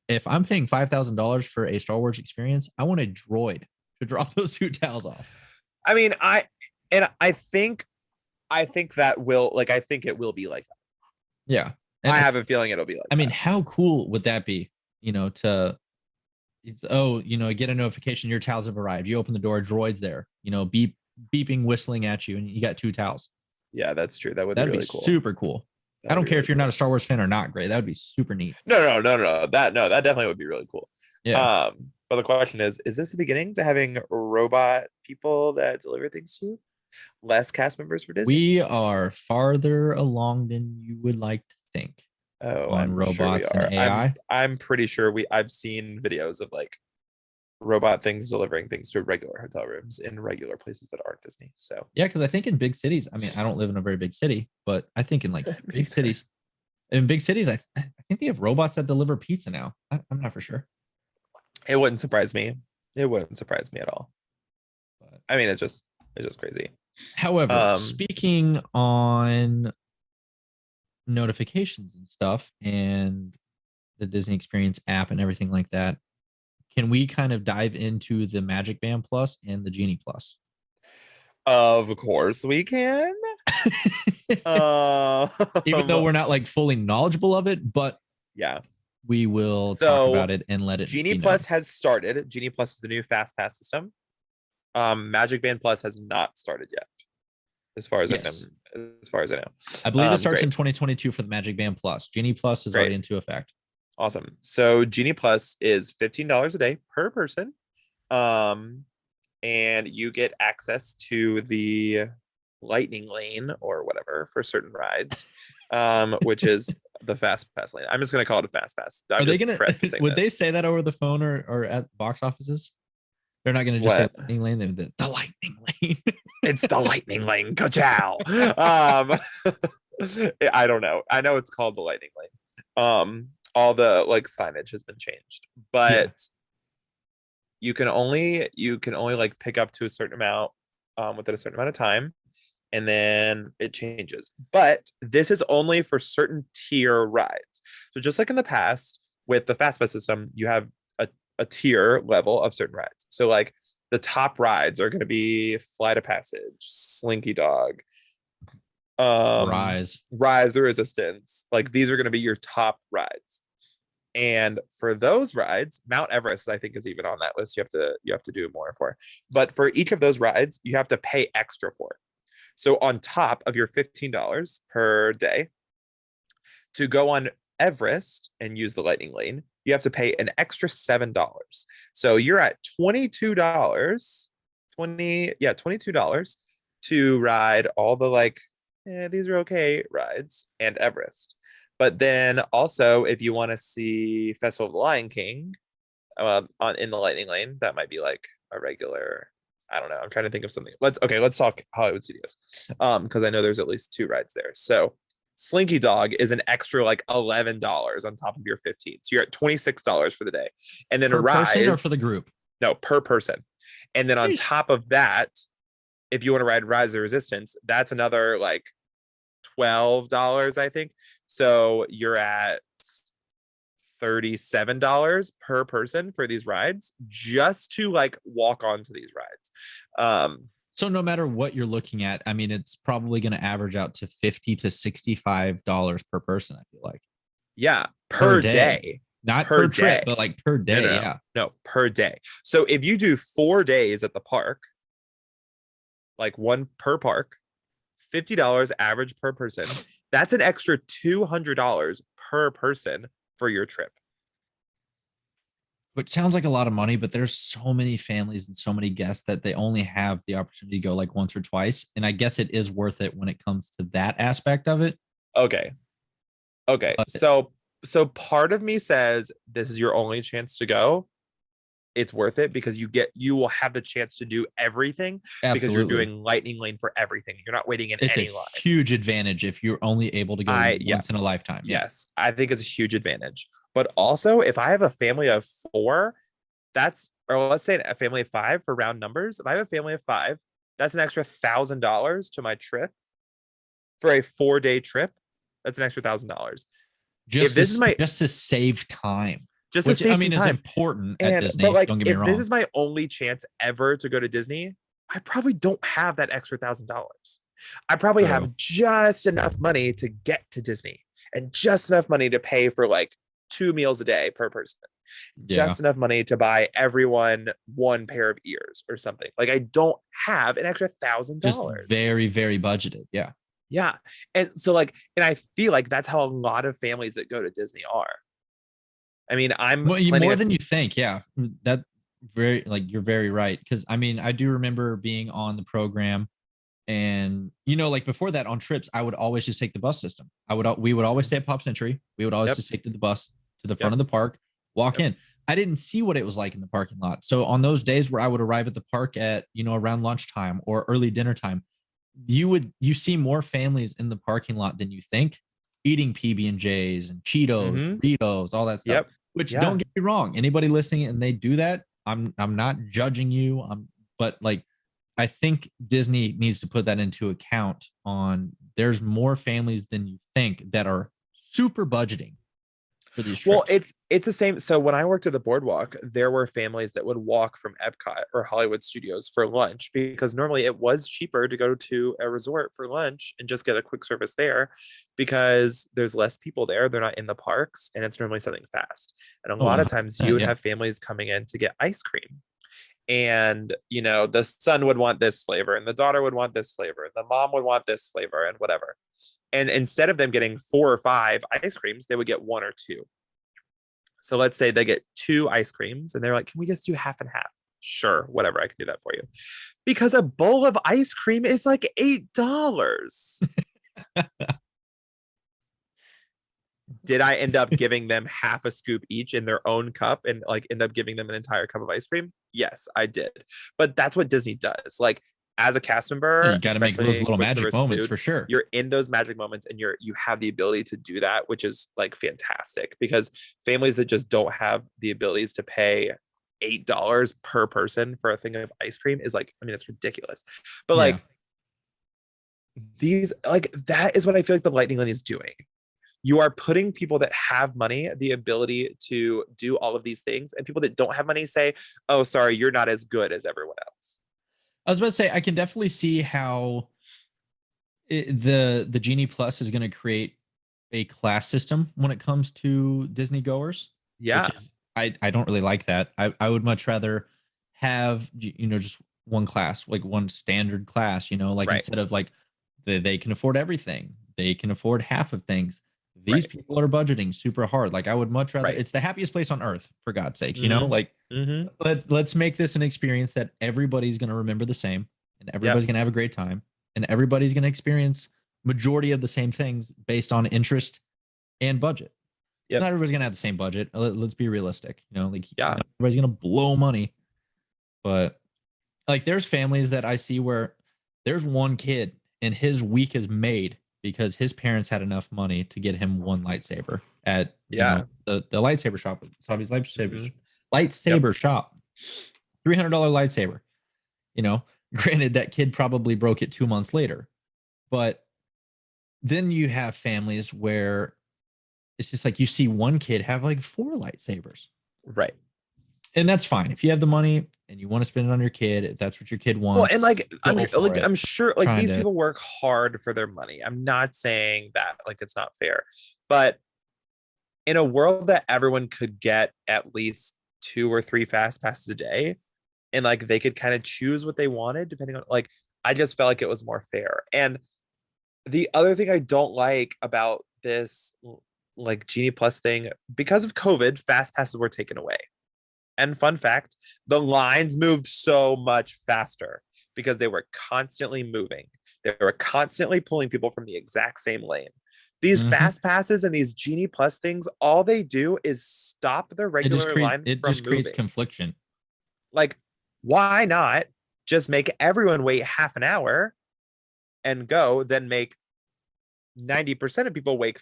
If I'm paying $5,000 for a Star Wars experience, I want a droid to drop those 2 towels off. I mean, I think that will I think it will be like that. Yeah. And I have a feeling it'll be like I mean, how cool would that be? To get a notification your towels have arrived. You open the door, droid's there, beeping, whistling at you, and you got 2 towels. Yeah, that's true. That'd be really cool. Super cool. I don't care if you're not a Star Wars fan or not, Gray. That would be super neat. No. That definitely would be really cool. Yeah. But the question is this the beginning to having robot people that deliver things to you? Less cast members for Disney? We are farther along than you would like to think. Oh, on robots and AI. I'm pretty sure I've seen videos of like robot things delivering things to regular hotel rooms in regular places that aren't Disney. So yeah, because I think in big cities, I mean, I don't live in a very big city, but I think in like big cities, I think they have robots that deliver pizza now. I'm not for sure. It wouldn't surprise me. It wouldn't surprise me at all. But I mean, it's just crazy. However, speaking on notifications and stuff and the Disney Experience app and everything like that, can we kind of dive into the Magic Band Plus and the Genie Plus? Of course we can. Even though we're not like fully knowledgeable of it, but yeah, we will talk about it and let it. Genie Plus has started. Genie Plus is the new fast pass system. Magic Band Plus has not started yet, as far as as far as I know. I believe it starts Great. in 2022 for the Magic Band Plus. Genie Plus is Great. already into effect. Awesome. So Genie Plus is $15 a day per person. And you get access to the lightning lane or whatever for certain rides, which is the fast pass lane. I'm just gonna call it a fast pass. Are they gonna? Would they say that over the phone or at box offices? They're not gonna just say lightning lane. The lightning lane. It's the lightning lane. Ka-chow. I don't know. I know it's called the lightning lane. All the like signage has been changed, but you can only like pick up to a certain amount within a certain amount of time, and then it changes. But this is only for certain tier rides. So just like in the past with the fast pass system, you have a tier level of certain rides. So like the top rides are going to be Flight of Passage, Slinky Dog, Rise the Resistance. Like these are going to be your top rides. And for those rides, Mount Everest, I think, is even on that list. You have to do more for. But for each of those rides, you have to pay extra for. So on top of your $15 per day to go on Everest and use the lightning lane, you have to pay an extra $7. So you're at $22, $22 to ride all the like, these are okay rides and Everest. But then also, if you want to see Festival of the Lion King in the lightning lane, that might be like a regular. I don't know. I'm trying to think of something. Let's talk Hollywood Studios, because I know there's at least 2 rides there. So Slinky Dog is an extra like $11 on top of your 15. So you're at $26 for the day. And then per Rise, person or for the group? No, per person. And then on top of that, if you want to ride Rise of the Resistance, that's another like $12, I think. So you're at $37 per person for these rides just to like walk onto these rides. So no matter what you're looking at, I mean, it's probably going to average out to $50 to $65 per person, I feel like. Yeah, per day. Not per trip, but like per day. No, per day. So if you do 4 days at the park, like one per park, $50 average per person, that's an extra $200 per person for your trip. Which sounds like a lot of money, but there's so many families and so many guests that they only have the opportunity to go like once or twice. And I guess it is worth it when it comes to that aspect of it. Okay. But, so part of me says this is your only chance to go. It's worth it because you will have the chance to do everything. Absolutely. Because you're doing lightning lane for everything. You're not waiting in any line. It's a huge advantage if you're only able to go once in a lifetime. Yes, I think it's a huge advantage. But also, if I have a family of 4, or let's say a family of 5 for round numbers. If I have a family of 5, that's an extra $1,000 to my trip for a 4-day trip. That's an extra $1,000. Just to save time. Just to save some time. Is important at Disney. But like, don't get me wrong. If this is my only chance ever to go to Disney, I probably don't have that extra $1,000. I probably have just enough money to get to Disney and just enough money to pay for like 2 meals a day per person. Just enough money to buy everyone 1 pair of ears or something. Like I don't have an extra $1,000. Just very, very budgeted. Yeah. Yeah. And so like, and I feel like that's how a lot of families that go to Disney are. I mean, more than you think. Yeah. That you're very right. Cause I mean, I do remember being on the program and, like before that on trips, I would always just take the bus system. We would always stay at Pop Century. We would always just take the bus to the front of the park, walk in. I didn't see what it was like in the parking lot. So on those days where I would arrive at the park at, around lunchtime or early dinner time, you see more families in the parking lot than you think, eating PB&Js and Cheetos, Doritos, all that stuff. Which don't get me wrong, anybody listening and they do that, I'm not judging you. But like I think Disney needs to put that into account there's more families than you think that are super budgeting for these trips. Well, it's the same. So when I worked at the boardwalk, there were families that would walk from Epcot or Hollywood Studios for lunch because normally it was cheaper to go to a resort for lunch and just get a quick service there because there's less people there. They're not in the parks and it's normally something fast. And a lot of times you would have families coming in to get ice cream. and the son would want this flavor and the daughter would want this flavor and the mom would want this flavor and whatever. And instead of them getting 4 or 5 ice creams, they would get 1 or 2. So let's say they get 2 ice creams and they're like, can we just do half and half? Sure, whatever, I can do that for you. Because a bowl of ice cream is like $8. Did I end up giving them half a scoop each in their own cup and like end up giving them an entire cup of ice cream? Yes, I did. But that's what Disney does. Like, as a cast member, You got to make those little magic moments for sure. You're in those magic moments and you have the ability to do that, which is like fantastic, because families that just don't have the abilities to pay $8 per person for a thing of ice cream is like, I mean, it's ridiculous. But like these, like, that is what I feel like the Lightning Lane is doing. You are putting people that have money the ability to do all of these things, and people that don't have money say, oh, sorry, you're not as good as everyone else. I was about to say, I can definitely see how the Genie Plus is going to create a class system when it comes to Disney goers. Yeah. I don't really like that. I would much rather have, just one class, like one standard class, like instead of like they can afford everything. They can afford half of things. These people are budgeting super hard. Like, I would much rather, it's the happiest place on earth, for God's sakes, like let's make this an experience that everybody's going to remember the same, and everybody's going to have a great time, and everybody's going to experience majority of the same things based on interest and budget. Not everybody's going to have the same budget. Let's be realistic, everybody's going to blow money, but like there's families that I see where there's one kid and his week is made because his parents had enough money to get him one lightsaber at the lightsaber shop. Savi's lightsaber shop, $300 lightsaber. Granted, that kid probably broke it 2 months later, but then you have families where it's just like you see one kid have like 4 lightsabers, and that's fine if you have the money and you want to spend it on your kid, if that's what your kid wants. Well, and like I'm sure like these people work hard for their money. I'm not saying that like it's not fair, but in a world that everyone could get at least 2 or 3 fast passes a day, and like they could kind of choose what they wanted depending on, like, I just felt like it was more fair. And the other thing I don't like about this like Genie Plus thing, because of COVID, fast passes were taken away. And fun fact, the lines moved so much faster because they were constantly moving. They were constantly pulling people from the exact same lane. These fast passes and these Genie Plus things, all they do is stop the regular line it from just creates moving. confliction. Like, why not just make everyone wait half an hour and go, then make 90% of people wait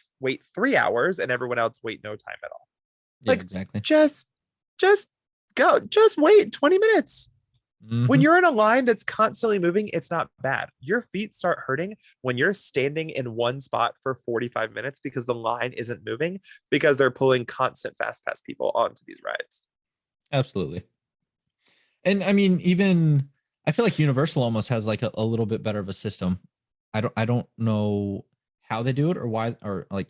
3 hours and everyone else wait no time at all? Like, exactly. Just go. Just wait 20 minutes. When you're in a line that's constantly moving, it's not bad. Your feet start hurting when you're standing in one spot for 45 minutes because the line isn't moving, because they're pulling constant fast pass people onto these rides. Absolutely. And I mean, even I feel like Universal almost has like a little bit better of a system. I don't know how they do it or why, or like,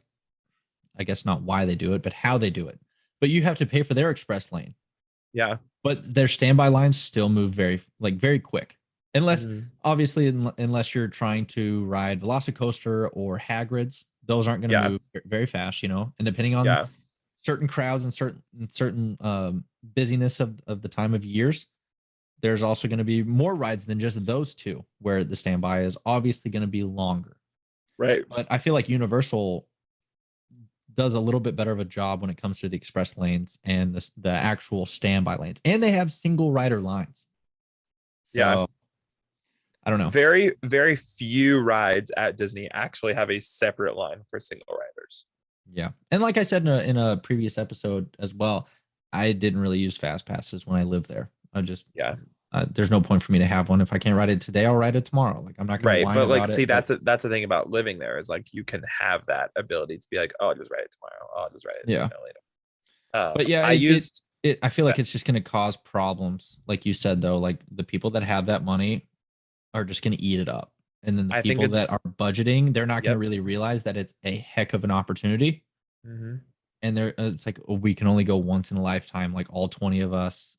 I guess not why they do it, but how they do it. But you have to pay for their express lane. Yeah. But their standby lines still move very quick. Unless, obviously, unless you're trying to ride Velocicoaster or Hagrid's, those aren't going to move very fast, And depending on certain crowds and certain busyness of the time of years, there's also going to be more rides than just those two, where the standby is obviously going to be longer. Right. But I feel like Universal does a little bit better of a job when it comes to the express lanes and the actual standby lanes, and they have single rider lines. So, I don't know. Very, very few rides at Disney actually have a separate line for single riders. Yeah. And like I said in a previous episode as well, I didn't really use fast passes when I lived there. I just, there's no point for me to have one. If I can't ride it today, I'll ride it tomorrow. Like, I'm not going to whine but like, about see, it, that's the thing about living there, is like you can have that ability to be like, oh, I'll just ride it tomorrow. Oh, I'll just ride it later. But yeah, I feel like it's just going to cause problems. Like you said, though, like the people that have that money are just going to eat it up. And then the people that are budgeting, they're not going to really realize that it's a heck of an opportunity. And it's like, we can only go once in a lifetime, like all 20 of us,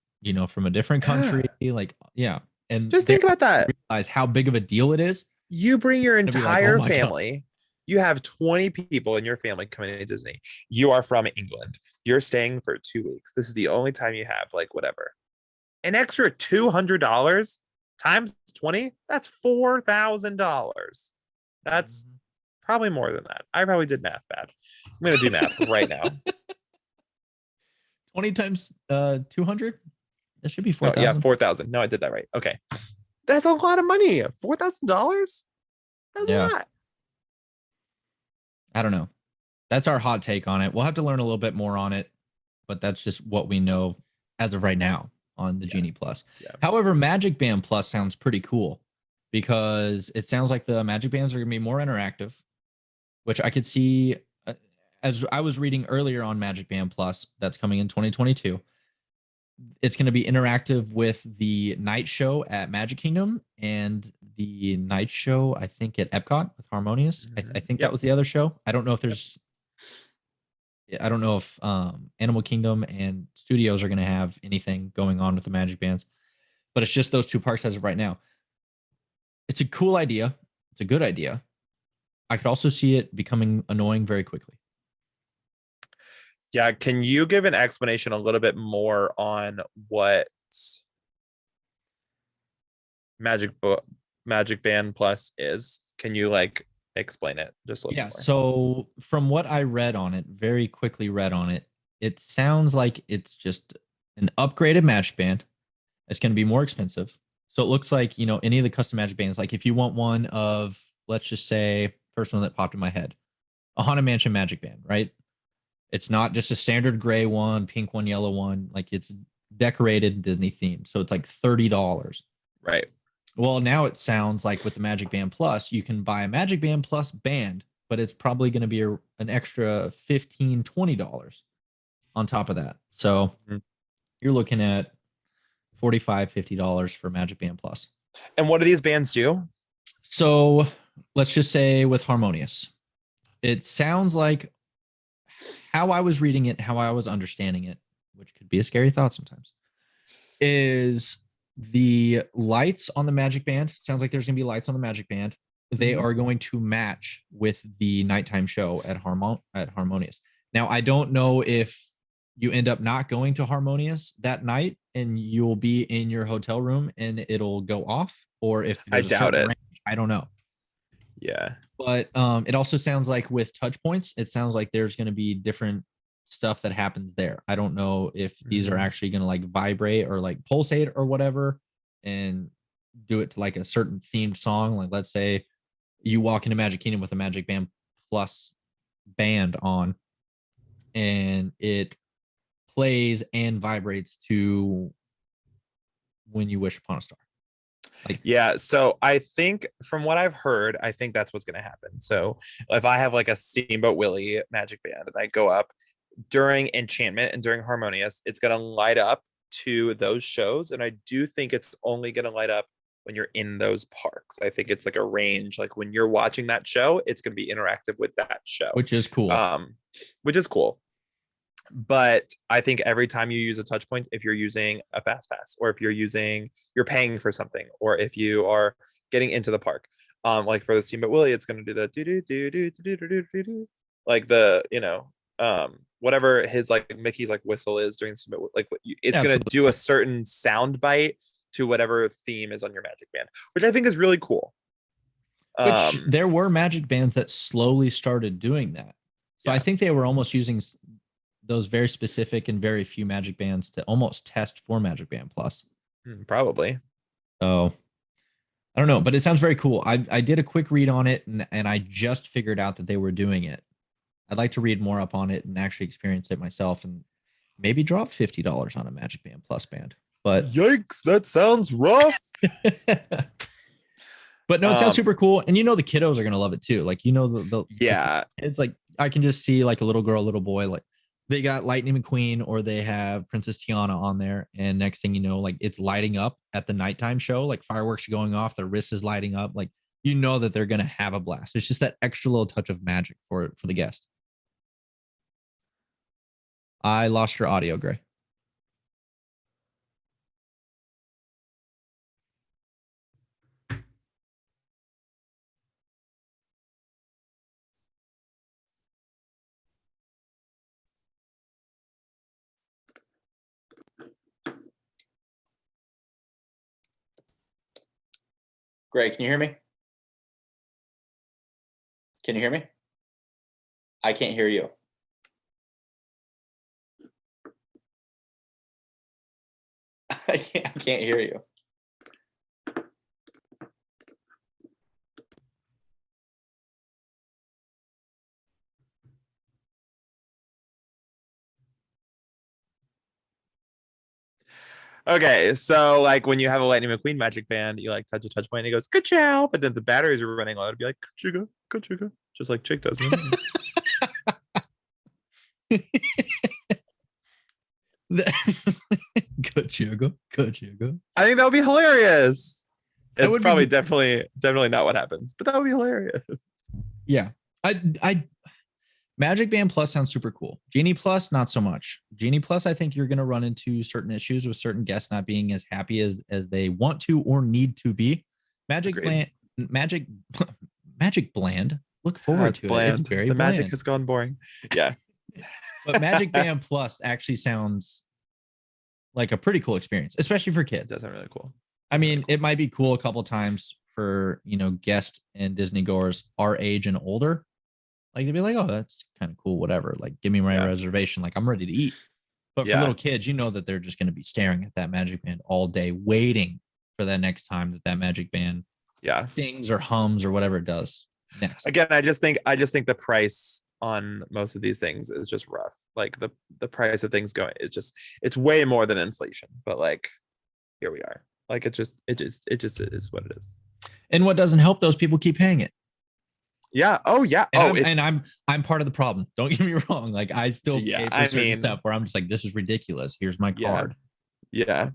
from a different country. Yeah. Like, yeah. And Just they think about that. realize how big of a deal it is. You bring your To be like, oh entire my God. family. You have 20 people in your family coming to Disney. You are from England. You're staying for 2 weeks. This is the only time you have, like, whatever. An extra $200 times 20, that's $4,000. That's probably more than that. I probably did math bad. I'm going to do math right now. 20 times 200? That should be Oh, 4,000. yeah, 4,000. No, I did that right. Okay. That's a lot of money. $4,000? That's Yeah. a lot. I don't know. That's our hot take on it. We'll have to learn a little bit more on it, but that's just what we know as of right now on the Genie Plus. Yeah. However, Magic Band Plus sounds pretty cool because it sounds like the Magic Bands are going to be more interactive, which I could see as I was reading earlier on Magic Band Plus that's coming in 2022. It's going to be interactive with the night show at Magic Kingdom and the night show, I think, at Epcot with Harmonious. I think that was the other show. I don't know if there's, I don't know if Animal Kingdom and Studios are going to have anything going on with the Magic Bands, but it's just those two parks as of right now. It's a cool idea. It's a good idea. I could also see it becoming annoying very quickly. Yeah, can you give an explanation a little bit more on what Magic Band Plus is? Can you like explain it just a little Yeah. more? So from what I read on it, very quickly read on it, it sounds like it's just an upgraded Magic Band. It's going to be more expensive. So it looks like, any of the custom Magic Bands, like if you want one of, let's just say, first one that popped in my head, a Haunted Mansion Magic Band, right? It's not just a standard gray one, pink one, yellow one. Like it's decorated Disney themed. So it's like $30. Right. Well, now it sounds like with the Magic Band Plus, you can buy a Magic Band Plus band, but it's probably going to be an extra $15, $20 on top of that. So you're looking at $45, $50 for Magic Band Plus. And what do these bands do? So let's just say with Harmonious, it sounds like how I was reading it, how I was understanding it, which could be a scary thought sometimes, is the lights on the Magic Band. Sounds like there's going to be lights on the Magic Band. They are going to match with the nighttime show at Harmonious. Now, I don't know if you end up not going to Harmonious that night and you'll be in your hotel room and it'll go off, or if I doubt it. Range, I don't know. Yeah. But it also sounds like with touch points, it sounds like there's going to be different stuff that happens there. I don't know if these are actually going to like vibrate or like pulsate or whatever and do it to like a certain themed song. Like let's say you walk into Magic Kingdom with a Magic Band Plus band on and it plays and vibrates to When You Wish Upon a Star. Yeah, so I think from what I've heard, I think that's what's going to happen. So if I have like a Steamboat Willie Magic Band and I go up during Enchantment and during Harmonious, it's going to light up to those shows. And I do think it's only going to light up when you're in those parks. I think it's like a range. Like when you're watching that show, it's going to be interactive with that show. Which is cool. Which is cool. But I think every time you use a touch point, if you're using a fast pass or if you're paying for something, or if you are getting into the park, like for the Steamboat Willie, it's going to do the do like the whatever his like Mickey's like whistle is during Steamboat, like it's going to do a certain sound bite to whatever theme is on your Magic Band, which I think is really cool. Which there were Magic Bands that slowly started doing that. So I think they were almost using those very specific and very few Magic Bands to almost test for Magic Band Plus. Probably. So I don't know, but it sounds very cool. I did a quick read on it and I just figured out that they were doing it. I'd like to read more up on it and actually experience it myself and maybe drop $50 on a Magic Band Plus band. But yikes, that sounds rough. But no, it sounds super cool. And the kiddos are going to love it too. Like, it's like, I can just see like a little girl, little boy, like they got Lightning McQueen or they have Princess Tiana on there. And next thing you know, like it's lighting up at the nighttime show, like fireworks are going off, their wrist is lighting up. Like, that they're going to have a blast. It's just that extra little touch of magic for the guest. I lost your audio, Gray. Gray, can you hear me? Can you hear me? I can't hear you. I can't hear you. Okay, so like when you have a Lightning McQueen magic band, you like touch a touch point and it goes ka-chow, but then the batteries are running low. It'd be like ka-chugga, ka-chugga, just like Chick does. Ka-chugga. I think that would be hilarious. That It's would probably be- definitely not what happens, but that would be hilarious. Yeah. I Magic Band Plus sounds super cool. Genie Plus, not so much. Genie Plus, I think you're going to run into certain issues with certain guests not being as happy as they want to or need to be. Magic Agreed. Magic Bland. Look forward It's to bland. it. It's very the bland. magic has gone boring. Yeah. But Magic Band Plus actually sounds like a pretty cool experience, especially for It kids. does sound really cool. I mean, it might be cool a couple times for, guests and Disney goers our age and older. Like they'd be like, oh, that's kind of cool, whatever. Like, give me my reservation. Like, I'm ready to eat. But for little kids, that they're just going to be staring at that Magic Band all day, waiting for that next time that Magic Band sings or hums or whatever it does next. Again, I just think the price on most of these things is just rough. Like the price of things going is just, it's way more than inflation. But like, here we are. Like it just is what it is. And what doesn't help, those people keep paying it. Yeah. Oh yeah. And I'm part of the problem. Don't get me wrong. Like I still pay for certain stuff where I'm just like, this is ridiculous. Here's my card. Yeah.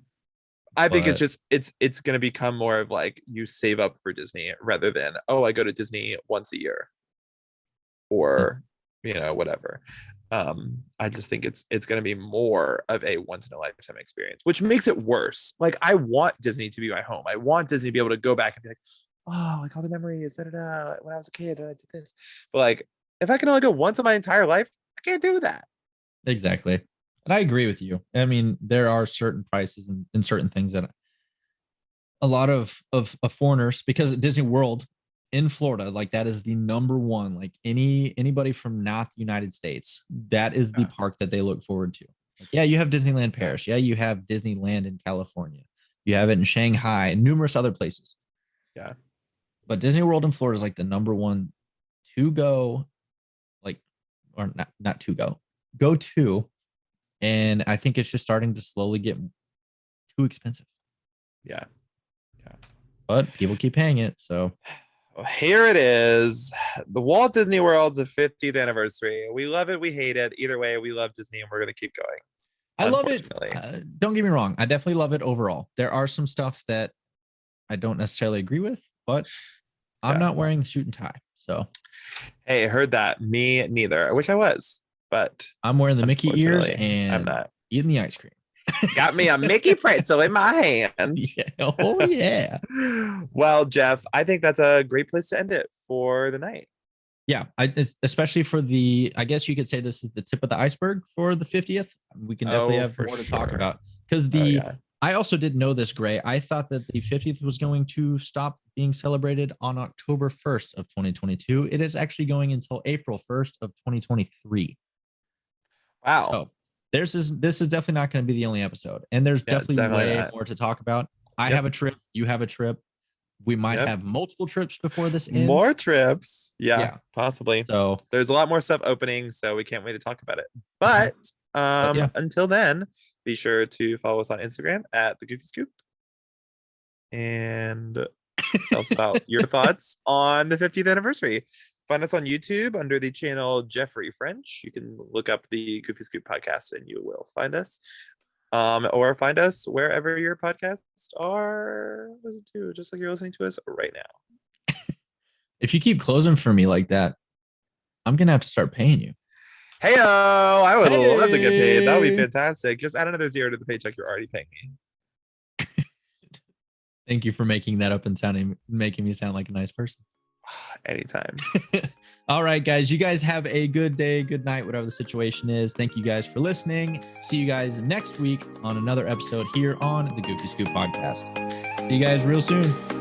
I think it's just it's gonna become more of like you save up for Disney rather than I go to Disney once a year. Or whatever. I just think it's gonna be more of a once in a lifetime experience, which makes it worse. Like I want Disney to be my home. I want Disney to be able to go back and be like, like all the memories, when I was a kid and I did this. But like, if I can only go once in my entire life, I can't do that. Exactly. And I agree with you. I mean, there are certain prices and certain things that a lot of foreigners, because at Disney World in Florida, like that is the number one, like anybody from not the United States, that is the park that they look forward to. Like, yeah, you have Disneyland Paris. Yeah, you have Disneyland in California. You have it in Shanghai and numerous other places. Yeah. But Disney World in Florida is like the number one to go, or not to go to. And I think it's just starting to slowly get too expensive. Yeah. But people keep paying it. So here it is. The Walt Disney World's 50th anniversary. We love it. We hate it. Either way, we love Disney and we're going to keep going. I love it. Don't get me wrong. I definitely love it overall. There are some stuff that I don't necessarily agree with, but I'm not wearing the suit and tie. So, hey, I heard that. Me neither. I wish I was, but I'm wearing the Mickey ears and I'm not eating the ice cream. Got me a Mickey pretzel in my hand. Yeah. Oh yeah. Well, Jeff, I think that's a great place to end it for the night. Yeah, especially for I guess you could say this is the tip of the iceberg for the 50th. We can definitely have more to talk about because I also didn't know this, Gray. I thought that the 50th was going to stop being celebrated on October 1st of 2022. It is actually going until April 1st of 2023. Wow. So this is definitely not going to be the only episode. And there's definitely way more to talk about. I have a trip. You have a trip. We might have multiple trips before this ends. More trips. Yeah, possibly. So there's a lot more stuff opening, so we can't wait to talk about it. But until then, be sure to follow us on Instagram at the Goofy Scoop. And tell us about your thoughts on the 50th anniversary. Find us on YouTube under the channel Jeffrey French. You can look up the Goofy Scoop podcast and you will find us. Or find us wherever your podcasts are listened to, just like you're listening to us right now. If you keep closing for me like that, I'm gonna have to start paying you. Hey, I would love to get paid. That would be fantastic. Just add another zero to the paycheck you're already paying me. Thank you for making that up and making me sound like a nice person. Anytime. All right, guys. You guys have a good day, good night, whatever the situation is. Thank you guys for listening. See you guys next week on another episode here on the Goofy Scoop podcast. See you guys real soon.